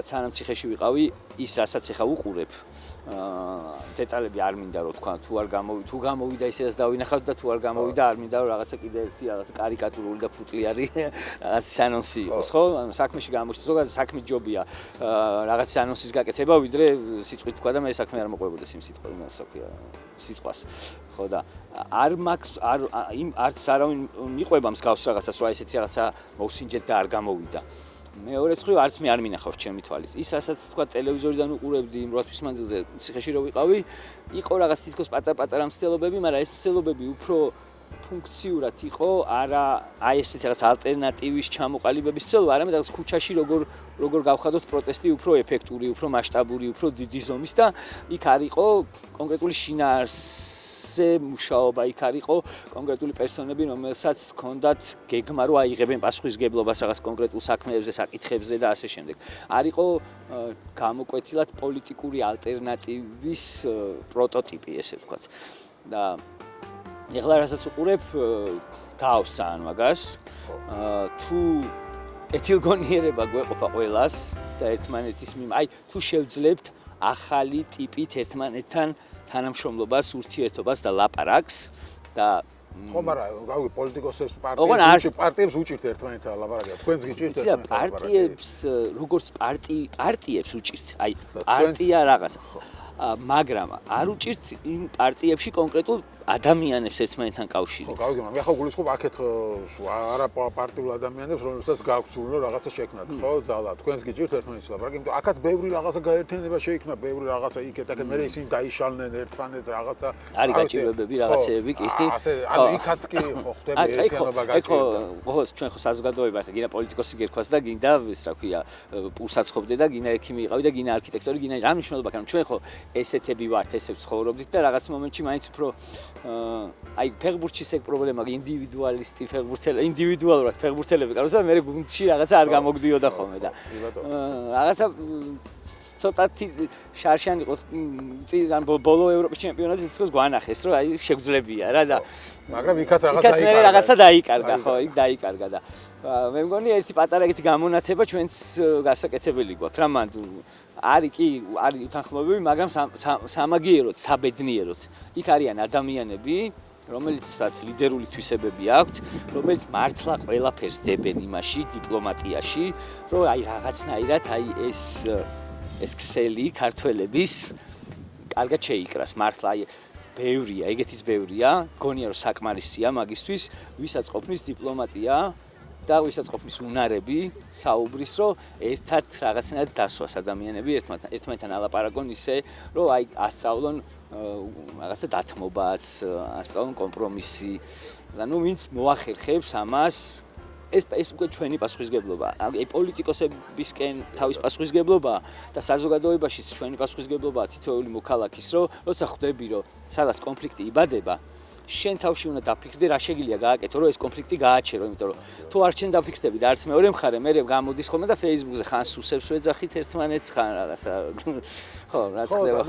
A: სანამ ციხეში ვიყავი ის რასაც ეხა უყურებ. დეტალები არ მინდა რომ თქვა თუ გამოვიდა ისედაც დავინახავთ და თუ არ გამოვიდა არ მინდა რომ რაღაცა კიდე ერთი რაღაცა კარიკატურული და ფუტლიანი რაღაც ანონსი იყოს, ხო? ანუ საქმეში გამოჩნდა ზოგადად საქმის ჯობია რაღაც ანონსის გაკეთება, ვიდრე სიტყვით თქვა და მე საქმე არ მოყვებოდეს იმ სიტყვას. ხო და არ მაქვს არც არავინ მიყვება მსგავს რაღაცას, რომ ესეთი რაღაცა მოვსინჯეთ და არ გამოვიდა. მეორე მხრივ არც მე არ მინახავს ჩემი თვალით. ის რასაც თქვა ტელევიზორიდან უყურებდი იმ 8 თვის მანძილზე ციხეში რო ვიყავი, იყო რაღაც თითქოს პატარ-პატარა მცდელობები, მაგრამ ეს მცდელობები უფრო ფუნქციურად იყო, არა აი ესეთი რაღაც ალტერნატივის ჩამოყალიბების მცდელობა, არამედ რაღაც ქუჩაში როგორ გავხადოთ პროტესტი უფრო ეფექტური, უფრო მასშტაბური, უფრო დიდი ზომის და იქ არ იყო კონკრეტული შინაარსზე მუშაობა, იქ არ იყო კონკრეტული პერსონები, რომელსაც ჰქონდათ გეგმა, რომ აიღებენ პასუხისგებლობას რაღაც კონკრეტულ საქმეებზე, საკითხებზე და ასე შემდეგ. არ იყო გამოკვეთილად პოლიტიკური ალტერნატივის პროტოტიპი, ესე ვთქვათ. და ეხლა რასაც უყურებ, გაავს ძალიან მაგას. თუ კეთილგონიერება გვეყოფა ყველას და ერთმანეთის აი თუ შევძლებთ ახალი ტიპით ერთმანეთთან თანამშრომლობას, ურთიერთობას და ლაპარაკს და
B: ხო, მაგრამ რავი, პოლიტიკოსებს პარტიებს უჭირთ ერთმანეთთან ლაპარაკი. თქვენს გიჭირთ
A: პარტიებს, როგორც პარტიებს უჭირთ. აი პარტია რაღაცა. მაგრამ არ უჭირთ იმ პარტიებში კონკრეტულ ადამიანებს ერთმანეთთან კავშირი.
B: ხო, გავიგე, მაგრამ ახლა გულისხმობ აქეთ არა პარტიულ ადამიანებს, რომლებსაც გააქვთ სულ რაღაცა შექმნათ, ხო, ძალა. თქვენს გიჭირთ ერთმანეთს ლაპარაკი, იმიტომ აქაც ბევრი რაღაცა გაერთიანება შეიქმნა, ბევრი რაღაცა იქეთ-აქეთ, მე ისინი დაიშალნენ ერთმანეთს რაღაცა.
A: არის გაჭირვებები, რაღაცეები კი.
B: ასე, ანუ იქაც კი ხო ხდება ერთიანობა გაჭირვება.
A: ხო, ჩვენ ხო საზოგადოება ხა გინდა პოლიტიკოსი გერქვას და გინდა ის რა ქვია, პურსაცხოვდე და გინდა ექიმი იყავი და გინდა არქიტექტორი, გინდა რა მნიშვნელობა აქვს, ჩვენ ხო ესეთები ვართ, ესე ვცხოვრობდით და რაღაც მომენტში მაინც უფრო აი ფეხბურთში ეს პრობლემა ინდივიდუალისტი ინდივიდუალურად ფეხბურთელები ყავს და მე გუნდში რაღაცა არ გამოგდიოდა ხოლმე და რაღაცა ცოტათი შარშან იყო წინ ბოლო ევროპის ჩემპიონატზე თქოს გვანახეს რომ აი შეგვძლებია რა და
B: მაგრამ იქაც
A: რაღაცა დაიკარგა ხო იქ დაიკარგა და მე მგონი ერთი პატარა ეგეთი გამონათება ჩვენც გასაკეთებელი გვაქვს რა მანდ არის უთანხმოებები მაგრამ სამაგიეროდ საბედნიეროდ იქ არიან ადამიანები რომელიცაც ლიდერული თვისებები აქვთ რომელიც მართლა ყველაფერს დებენ იმაში დიპლომატიაში რომ აი რაღაცნაირად აი ეს ქსელი ქართველების კარგად შეიკრას მართლა აი ბევრია ეგეთის ბევრია გონია რომ საკმარისია მაგისთვის ვისაც ყოფნის დიპლომატია და ვისაც ყოფნის უნარები საუბრის რომ ერთად რაღაცნაირად დასვას ადამიანები ერთმანეთთან ალაპარაკონ ისე რომ აი ასწავლონ რაღაცა დათმობაც ასწავლონ კომპრომისი და ნუ ვინც მოახერხებს ამას ეს უკვე ჩვენი პასუხისგებლობა აი პოლიტიკოსებისკენ თავის პასუხისგებლობა და საზოგადოებაშიც ჩვენი პასუხისგებლობა თითოეული მოქალაქის რომ როცა ხვდები რომ სადაც კონფლიქტი იბადება შენ თავში უნდა დაფიქრდე რა შეგიძლია გააკეთო რომ ეს კონფლიქტი გააჩერო იმიტომ რომ თუ არ შენ დაფიქრდები და არც მეორე მხარე მე გამოდის ხოლმე და Facebook-ზე ხან სუსებს ვეძახით ერთმანეთს ხან რაღაცა ხო რაც ხდება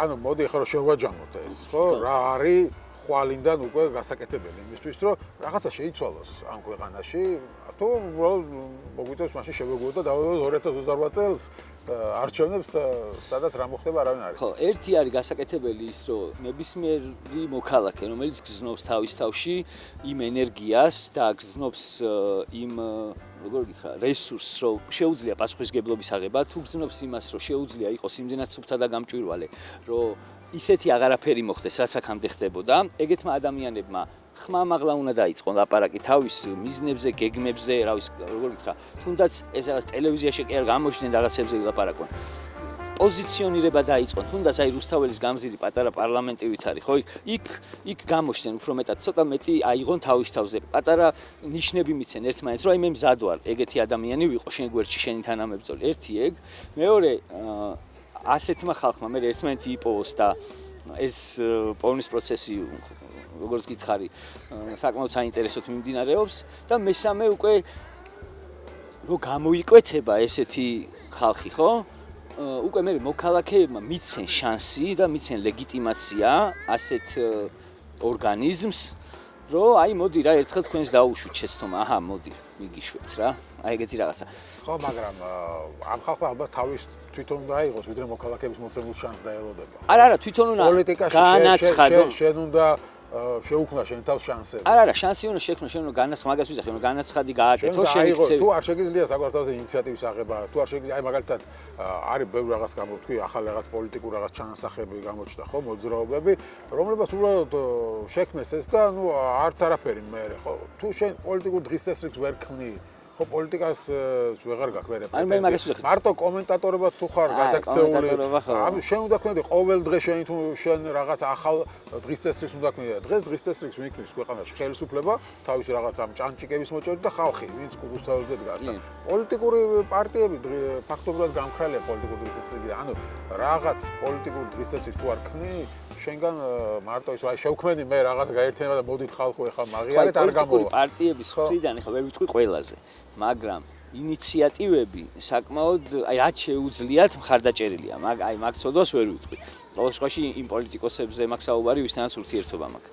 B: ანუ მოდი ახლა რომ შევაჯამოთ ეს ხო რა არის ხვალინდან უკვე გასაკეთებელი იმისთვის რომ რაღაცა შეიცვალოს ამ ქვეყანაში თუ მოგვიწევს მაშინ შევეგუოთ და დავუდგოთ 2028 წელს არჩევნებს სადაც რა მოხდება არავინ არ არის.
A: ხო, ერთი არის გასაკეთებელი ის, რომ ნებისმიერი მოქალაქე, რომელიც გზნობს თავის თავში იმ ენერგიას და გზნობს იმ როგორ გითხრა, რესურსს, რომ შეუძლია პასუხისგებლობის აღება, თუ გზნობს იმას, რომ შეუძლია იყოს იმდენად სუფთა და გამჭვირვალე, რომ ისეთი აღარაფერი მოხდეს, რაც აქამდე ხდებოდა, ეგეთმა ადამიანებმა ხმამაღლა უნდა დაიწყონ ლაპარაკი თავის მიზნებზე, გეგმებზე, რა ვიცი, როგორ გითხრა, თუნდაც ეს რაღაც ტელევიზიაში კი არ გამოჩნდნენ რაღაცებზე ლაპარაკონ. პოზიციონირება დაიწყონ, თუნდაც აი რუსთაველის გამზირი პატარა პარლამენტივით არის, ხო? იქ გამოჩნდნენ უფრო მეტად, ცოტა მეტი აიღონ თავის თავზე. პატარა ნიშნები მიცენ ერთმანეთს, რომ აი მე მზად ვარ, ეგეთი ადამიანი ვიყო შენ გვერდში შენი თანამებრძოლი. ერთი ეგ, მეორე ასეთმა ხალხმა მე ერთმანეთი იპოვოს და ეს პოვნის პროცესი როგორც გითხარი, საკმაოდ საინტერესოდ მიმდინარეობს და მესამე უკვე რომ გამოიკვეთება ესეთი ხალხი, ხო? უკვე მე მოქალაქეებმა მიცენ შანსი და მიცენ ლეგიტიმაცია ასეთ ორგანიზმს, რომ აი მოდი რა ერთხელ თქვენს დაუშვით შეცდომა, აჰა, მოდი, მიგიშვებთ რა. აი ეგეთი რაღაცა.
B: ხო, მაგრამ ამ ხალხმა ალბათ თავის თვითონ უნდა აიღოს, ვიდრე მოქალაქეების მოცემულ შანსს დაელოდება.
A: არა, თვითონ უნდა
B: განაცხადო. შენ უნდა შეუქმნა შენ თავს შანსები.
A: არა, შანსი უნდა შექმნა, შენ უნდა განაცხადი, მაგას ვიზახი, უნდა განაცხადი გააკეთო, შენ იქცევი.
B: თუ არ შეგიძლია საგვართავზე ინიციატივის აღება, თუ არ შეგიძლია, აი მაგალითად არის ბევრი რაღაც გამოთქვი, ახალ რაღაც პოლიტიკურ რაღაც ჩანასახები გამოჩნდა, ხო, მოძრაობები, რომლებსაც უბრალოდ შექმნეს ეს და ნუ არც არაფერი მე, ხო, თუ შენ პოლიტიკურ დღის წესრიგს ვერ ქმნი ხო პოლიტიკას ვეღარ გაქვს მე პრეტენზია. მარტო კომენტატორებად თუ ხარ გადაქცეული. ანუ შენ უნდა ქნედი ყოველ დღე შენ თუ შენ რაღაც ახალ დღის წესრიგს უნდა ქნედი. დღეს დღის წესრიგს ვიქნის ქვეყანაში ხელისუფლება, თავისი რაღაც ამ ჭანჭიკების მოჭედი და ხალხი, ვინც რუსთაველზე დგას და პოლიტიკური პარტიები ფაქტობრივად გამქრალია პოლიტიკური დღის წესრიგი. ანუ რაღაც პოლიტიკური დღის წესრიგს თუ არ ქნი შენგან მარტო ის აი შევქმენი მე რაღაც გაერთიანება და მოდით ხალხო ეხლა მაგიარეთ არ გამოვა.
A: პოლიტიკური პარტიების მხრიდან ეხლა ვერ ვიტყვი ყველაზე, მაგრამ ინიციატივები საკმაოდ აი რაც შეუძლიათ მხარდაჭერილია. აი მაგ ცოდვას ვერ ვიტყვი. ყოველ შემთხვევაში იმ პოლიტიკოსებზე მაგ საუბარი ვისთანაც ურთიერთობა მაქვს.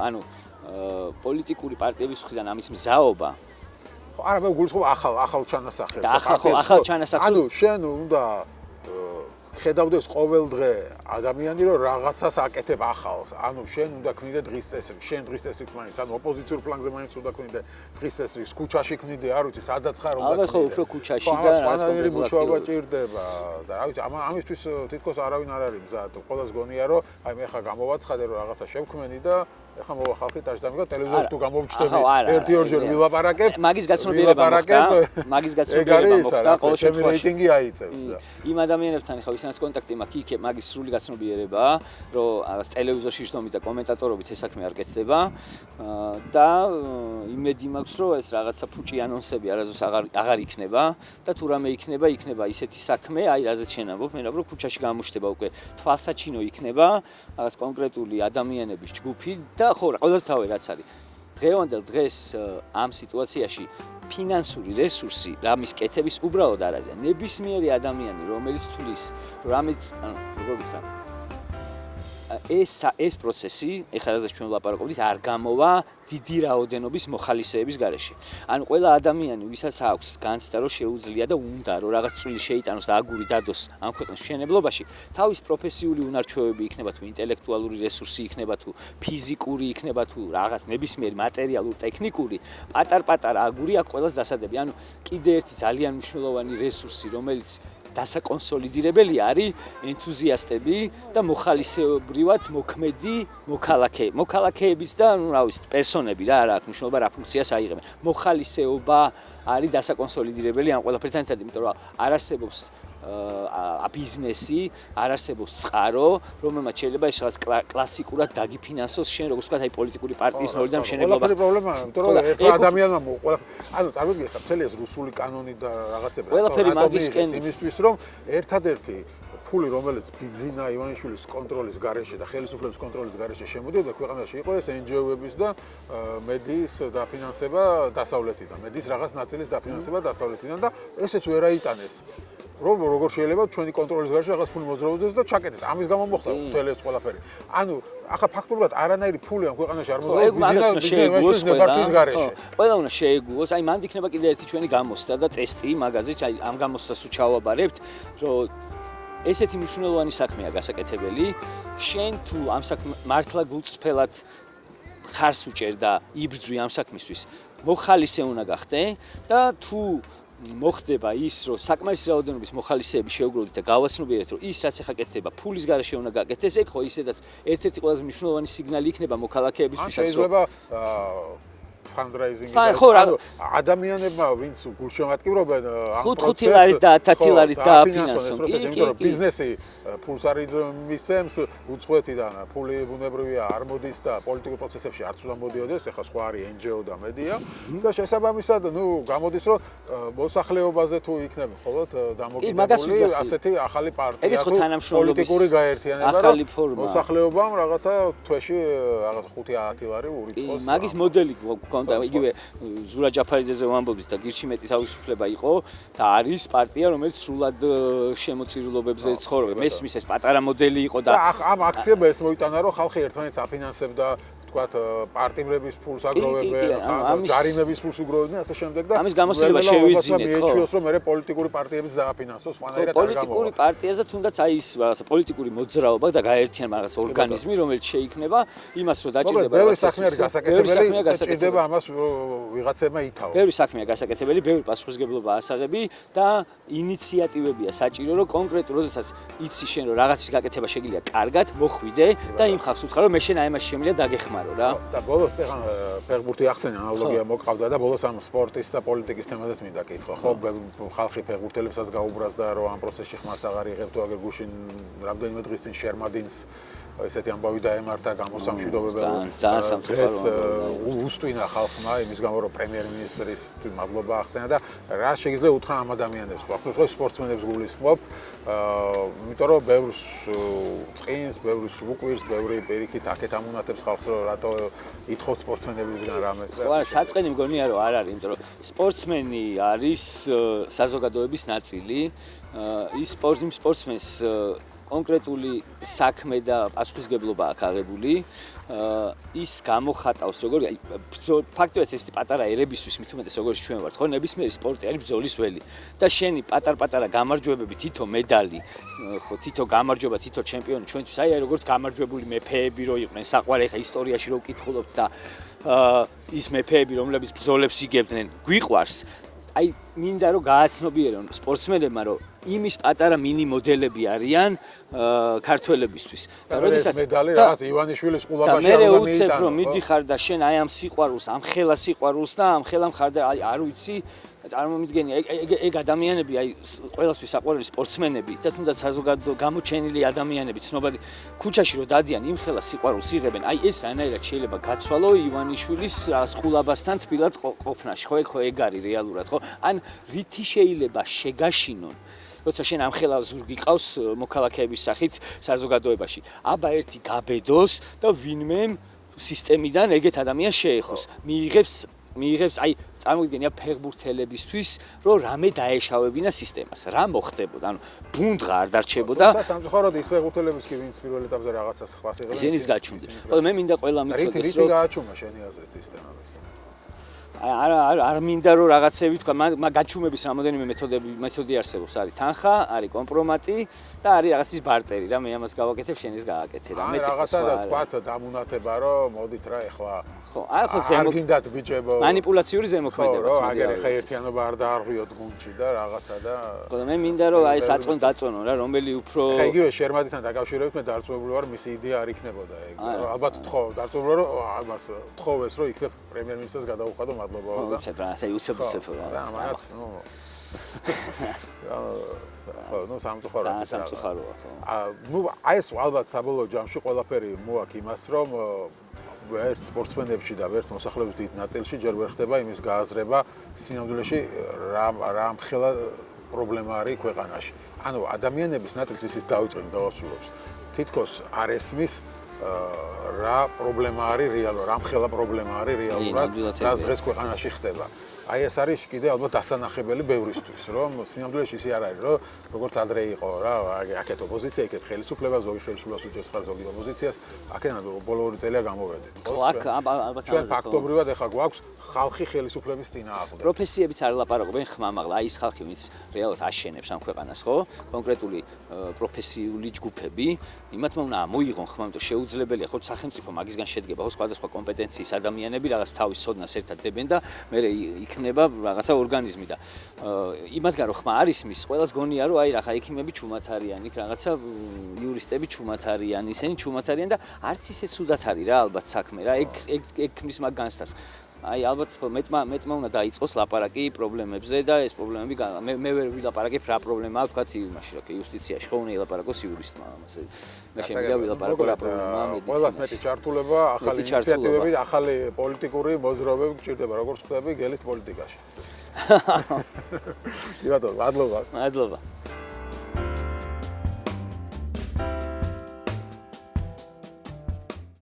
A: ანუ პოლიტიკური პარტიების მხრიდან ამის მზაობა
B: ხო არა მე გულისხმობ ახალ ჩანასახებს.
A: ახალ ჩანასახებს.
B: ანუ შენ უნდა ხედავდეს ყოველ დღე ადამიანი რომ რაღაცას აკეთებ ახალს. ანუ შენ უნდა ქმნიდე დღის წესრიგს, შენ დღის წესრიგს მაინც, ანუ ოპოზიციურ ფლანგზე მაინც უნდა ქმნიდე დღის წესრიგს, ქუჩაში ქმნიდე, არ ვიცი, სადაც ხარ უნდა ქმნიდე.
A: ალბათ ხო უფრო ქუჩაში და
B: სხვანაირი მუშაობა ჭირდება და რა ვიცი, ამისთვის თითქოს არავინ არ არის მზად. ყველას გონია რომ აი მე ხა გამოვაცხადე რომ რაღაცა შევქმენი და ეხლა მოვა ხალხი ტაჟდამი და ტელევიზორში თუ გამოვჩნდები ერთი-ორჯერ ვილაპარაკებ.
A: მაგის გაცნობიერება მოხდა ყოველ შემთხვევაში.
B: რეიტინგი აიწევს და
A: იმ ადამიანებთან ხა ვისაც კონტაქტი მაქვს, იქ მაგის სრული გაცნობიერებაა, რომ ტელევიზორში შდომით და კომენტატორობით ეს საქმე არ კეთდება და იმედი მაქვს, რომ ეს რაღაცა ფუჭი ანონსები არასდროს აღარ იქნება და თუ რამე იქნება ისეთი საქმე, აი რაზეც შენ ამბობ, მე რომ ქუჩაში გამოჩნდება უკვე თვალსაჩინო იქნება რაღაც კონკრეტული ადამიანების ჯგუფი და ხო, ყველას თავი რაც არის. დღევანდელ დღეს ამ სიტუაციაში ფინანსური რესურსი რამის კეთების უბრალოდ არ არის. ნებისმიერი ადამიანი, რომელიც თulis, რამის, როგორ გითხრა, ეს პროცესი, ეხლა რაზეც ჩვენ ვლაპარაკობთ, არ გამოვა დიდი რაოდენობის მოხალისეების გარეშე. ანუ ყველა ადამიანი, ვისაც აქვს განცდა, რომ შეუძლია და უნდა რომ რაღაც წვლილი შეიტანოს და აგური დადოს ამ ქვეყნის მშენებლობაში, თავის პროფესიული უნარჩვევები იქნება თუ ინტელექტუალური რესურსი იქნება თუ ფიზიკური იქნება თუ რაღაც ნებისმიერი მატერიალური, ტექნიკური, პატარ-პატარა აგური აქვს ყველას დასადები. ანუ კიდე ერთი ძალიან მნიშვნელოვანი რესურსი, რომელიც დასაკონსოლიდირებელი არის ენთუზიასტები და მოხალისეებრივად მოქმედი მოქალაქეები. მოქალაქეების და რა ვიცი, პერსონები რა აქვს მნიშვნელობა, რა ფუნქციას აიღებენ. მოხალისეობა არის დასაკონსოლიდირებელი ამ ყველაფერთან ერთად, იმიტომ რომ არ არსებობს ბიზნესი, არ არსებობს წყარო, რომელმაც შეიძლება ეს რაღაც კლასიკურად დაგიფინანსოს შენ როგორც ვთქვათ, აი პოლიტიკური პარტიის ნოლიდან მშენებლობა.
B: ყველაფერი პრობლემაა, იმიტომ რომ ერთმა ადამიანმა ანუ წარმოგიდგენთ, მთელი ეს რუსული კანონი და რაღაცები.
A: ყველაფერი მაგისკენ
B: იმისთვის რომ ერთადერთი ფული, რომელიც ბიძინა ივანიშვილის კონტროლის გარეშე და ხელისუფლების კონტროლის გარეშე შემოდიოდა ქვეყანაში, იყო ეს NGO-ების და მედიის დაფინანსება დასავლეთიდან, მედიის რაღაც ნაწილის დაფინანსება დასავლეთიდან და ესეც ვერ აიტანეს. როგორ შეიძლება ჩვენი კონტროლის გარეშე რაღაც ფული მოძრაობდეს და ჩაკეტეს. ამის გამო მოხდა მთელი ეს ყველაფერი. ანუ ახლა ფაქტობრივად არანაირი ფული ამ ქვეყანაში არ მოძრაობს ბიზნესის პარტიის გარეშე.
A: ყველა უნდა შეეგუოს. აი მანდ იქნება კიდე ერთი ჩვენი გამოსტა და ტესტი მაგაზე, აი ამ გამოსტას თუ ჩავაბარებთ, რომ ესეთი მნიშვნელოვანი საქმეა გასაკეთებელი. შენ თუ ამ საქმე მართლა გულწრფელად ხარს უჭერ და იბრძვი ამ საქმისთვის, მოხალისე უნდა გახდე და თუ მოხდება ის, რომ საკმარისი რაოდენობის მოხალისეები შეუგროვდით და გავაცნობიერეთ, რომ ის რაც ახლა კეთდება, ფულის გარეშე უნდა გაკეთდეს, ეგ ხო ისედაც ერთ-ერთი ყველაზე მნიშვნელოვანი სიგნალი იქნება მოქალაქეებისთვის,
B: რომ შეიძლება fundraising ადამიანებმა ვინც გულშემატკივრობენ ამ პროცესს
A: 5 ლარი და 10 ლარი დააფინანსონ.
B: იმიტომ რომ ბიზნესი ფულს არ მისცემს უცხოეთიდან ფული ბუნებრივია არ მოდის და პოლიტიკურ პროცესებში არც უნდა მოდიოდეს, ეხლა სხვა არის NGO და მედია და შესაბამისად, გამოდის რომ მოსახლეობაზე თუ იქნება მხოლოდ დამოკიდებული ასეთი ახალი პარტია თუ პოლიტიკური გაერთიანება, რომ მოსახლეობამ რაღაცა თვეში რაღაც 5-10 ლარი ურიცხოს.
A: მაგის მოდელი და იგივე ზურა ჯაფარიძეზე ვამბობთ და გირჩიმეტი თავისუფლება იყო და არის პარტია, რომელიც სრულად შემოწირულობებზე ცხოვრობს. მესმის ეს პატარა მოდელი იყო და
B: ამ აქციებმა ეს მოიტანა, რომ ხალხი ერთმანეთს აფინანსებდა, თქვათ პარტიბრების ფულს აგროვებენ, ჯარიმების ფულს უგროვებენ, ასე შემდეგ და
A: ამის გამოსილება შევიძინეთ, ხო?
B: მიეჩვიოს, რომ მე პოლიტიკური პარტიებიც დააფინანსოს, სხვანაირად არ გამოვა.
A: პოლიტიკური პარტიას და თუნდაც აი ის რაღაცა პოლიტიკური მოძრაობა და გაერთიანება რაღაც ორგანიზმი, რომელიც შეიქმნება იმას, რომ დაჭირდება
B: ბევრი საქმე არის გასაკეთებელი, ჭირდება ამას ვიღაცებმა ითავო.
A: ბევრი საქმეა გასაკეთებელი, ბევრი პასუხისმგებლობა ასაღები და ინიციატივებია საჭირო, რომ კონკრეტულ როდესაც იცი შენ რომ რაღაცის გაკეთება შეგიძლია კარგად, მოხვიდე და იმ ხალხს უთხრა, რომ მე შენ აი ამაში შემიძლია დაგეხმარო.
B: და ბოლოს ეხლა ფეხბურთი ახსენე ანალოგია მოყავდა და ბოლოს ამ სპორტის და პოლიტიკის თემაზეც მინდა კითხო. ხო, ხალხი ფეხბურთელებსაც გაუბრას და რომ ამ პროცესში ხმას აღარ იღებ თუ აგერ გუშინ რამდენიმე დღის წინ შერმადინს ესეთი ამბავი დაემართა გამოსამშვიდობებელი.
A: ძალიან სამწუხაროა.
B: უსტვინა ხალხმა იმის გამო რომ პრემიერ-მინისტრის მადლობა აღწენა და რა შეიძლება უთხრა ამ ადამიანებს, ხო, სპორტსმენებს გულისხმობ, იმიტომ რომ ბევრს წინს, ბევრს უკვირს, ბევრი პირიქით აქეთ ამუნათებს ხალხს რომ რატო ითხოვთ სპორტსმენებისგან რამეს.
A: ხო, საწყენი მგონია რომ არ არის, იმიტომ რომ სპორტსმენი არის საზოგადოების ნაწილი. ის სპორტსმენს კონკრეტული საქმე და პასუხისგებლობა აქვს აღებული. ის გამოხატავს როგორ ფაქტობრივად ეს პატარა ერებისთვის მით უმეტეს როგორც ჩვენ ვართ, ხო, ნებისმიერი სპორტი არის ბრძოლის ველი და შენი პატარ-პატარა გამარჯვებები, თითო медаლი, ხო, თითო გამარჯვება, თითო ჩემპიონი ჩვენთვის აი როგორც გამარჯვებული მეფეები რო იყვნენ საყვარელი ხა ისტორიაში რო ვკითხულობთ და ის მეფეები რომლებიც ბრძოლებს იგებდნენ, გვიყვარს. აი მინდა რომ გააცნობიერონ სპორტსმენებმა რომ იმის პატარა მინი მოდელები არიან ქართველებისთვის
B: და როდესაც медаლი რაღაც ივანიშვილის ყულაბაში
A: არ უნდა მიიტანო. მე რომ მიდიხარ და შენ აი ამ სიყვარულს, ამ ხელა სიყვარულს და ამ ხელა მხარდა აი არ ვიცი წარმომიდგენი ეგ ადამიანები აი ყველასთვის საყვარელი სპორტსმენები და თუნდაც საზოგადო გამოჩენილი ადამიანები ცნობადი ქუჩაში რო დადიან იმ ხელა სიყვარულს იღებენ აი ეს რანაირად შეიძლება გაცვალო ივანიშვილის ყულაბასთან თბილად ყოფნაში ხო ეგ არის რეალურად ხო ან რითი შეიძლება შეგაშინონ როცა შენ ამ ხელა ზურგი ყავს მოქალაქეების სახით საზოგადოებაში აბა ერთი გაბედოს და ვინმე სისტემიდან ეგეთ ადამიანს შეეხოს მიიღებს აი წარმოგიდგენია ფეხბურთელებისთვის რომ რამე დაეშავებინა სისტემას რა მოხდებოდა ანუ ბუნდღა არ დარჩებოდა
B: და სამწუხაროდ ის ფეხბურთელების კი ვინც პირველ ეტაპზე რაღაცას ხვას იღებენ
A: ისინიც გაჩნდნენ ხოლო მე მინდა ყველა მიცოდეს
B: რითი გააჩუმა შენი აზრით სისტემას
A: არ მინდა რომ რაღაცები თქვა მაგ გაჩუმების რამოდენიმე მეთოდი არსებობს არის თანხა არის კომპრომატი და არის რაღაცის ბარტერი რა მე ამას გავაკეთებ შენ ის გააკეთე რა
B: მე რაღაცა და თქვა დამუნათება რომ მოდით რა ეხლა
A: ხო ხო
B: არ გინდათ ბიჭებო
A: манипуляციური ზემოქმედებაც
B: ხო აგერ ხა ერთიანობა არ დაარღვიოთ გუნდში და რაღაცა და
A: ხო მე მინდა რომ აი საწონ დაწონო რა რომელი უფრო
B: ხა იგივე შერმადიდან დაკავშირებით მე დარწმუნებული ვარ მისი იდეა არ იქნებოდა ეგ ალბათ თხოვ დარწმუნებული რომ ამას თხოვეს რომ იქნებ პრემიერ-მინისტრს გადაუხადო მადლობა და
A: უცებ რა ასე უცებ
B: რა მაგაც ნუ სამწუხაროა ნუ აი ეს ალბათ საბოლოო ჯამში ყველაფერი მოაქვს იმას რომ ერთ სპორტსმენებში და ერთ მოსახლეობის დიდ ნაწილში ჯერ ვერ ხდება იმის გააზრება სინამდვილეში რა მხელა პრობლემა არის ქვეყანაში. ანუ ადამიანების ნაწილს ისიც დაუჭრენ დავასრულებს. თითქოს არ ესმის რა პრობლემა არის რეალურად, რა მხელა პრობლემა არის რეალურად და დღეს ქვეყანაში ხდება. აი ეს არის კიდე ალბათ დასანახებელი ბევრისთვის, რომ სინამდვილეში ისე არ არის, რომ როგორც ადრე იყო რა, აქეთ ოპოზიცია, იქეთ ხელისუფლება, ზოგი ხელისუფლებას უჭერს ხარ ზოგი ოპოზიციას, აქედან ბოლო 2 წელია გამოვედით.
A: ხო, აქ ალბათ
B: ჩვენ ფაქტობრივად ეხა გვაქვს ხალხი ხელისუფლების წინააღმდეგ.
A: პროფესიებიც არ ლაპარაკობენ ხმამაღლა, აი ეს ხალხი, ვინც რეალურად აშენებს ამ ქვეყანას, ხო? კონკრეტული პროფესიული ჯგუფები, იმათმა უნდა მოიღონ ხმა, იმიტომ შეუძლებელია ხო სახელმწიფო მაგისგან შედგება, ხო სხვადასხვა კომპეტენციის ადამიანები რაღაც თავის სოდნას ერთად დებენ და მე იქნება რაღაცა ორგანიზმი და იმათგან რომ ხმა არის მის ყველას გონია რომ აი რა ექიმები ჩუმად არიან იქ რაღაცა იურისტები ჩუმად არიან ისინი ჩუმად არიან და არც ისე ცუდად არის რა ალბათ საქმე რა ეგ ქმნის მაგ განცდას აი ალბათ მეტმა უნდა დაიწყოს ლაპარაკი პრობლემებზე და ეს პრობლემები მე ვერ ვილაპარაკებ რა პრობლემაა თქვა იმაში რა იუსტიციაში ხო უნდა ილაპარაკოს იურისტმა ამაზე მე შემიძლია ვილაპარაკო რა პრობლემაა მედიცინაში ყველას
B: მეტი ჩართულება ახალი ინიციატივები ახალი პოლიტიკური მოძრაობები გჭირდება როგორც ხდები გელით პოლიტიკაში კი ბატონო მადლობა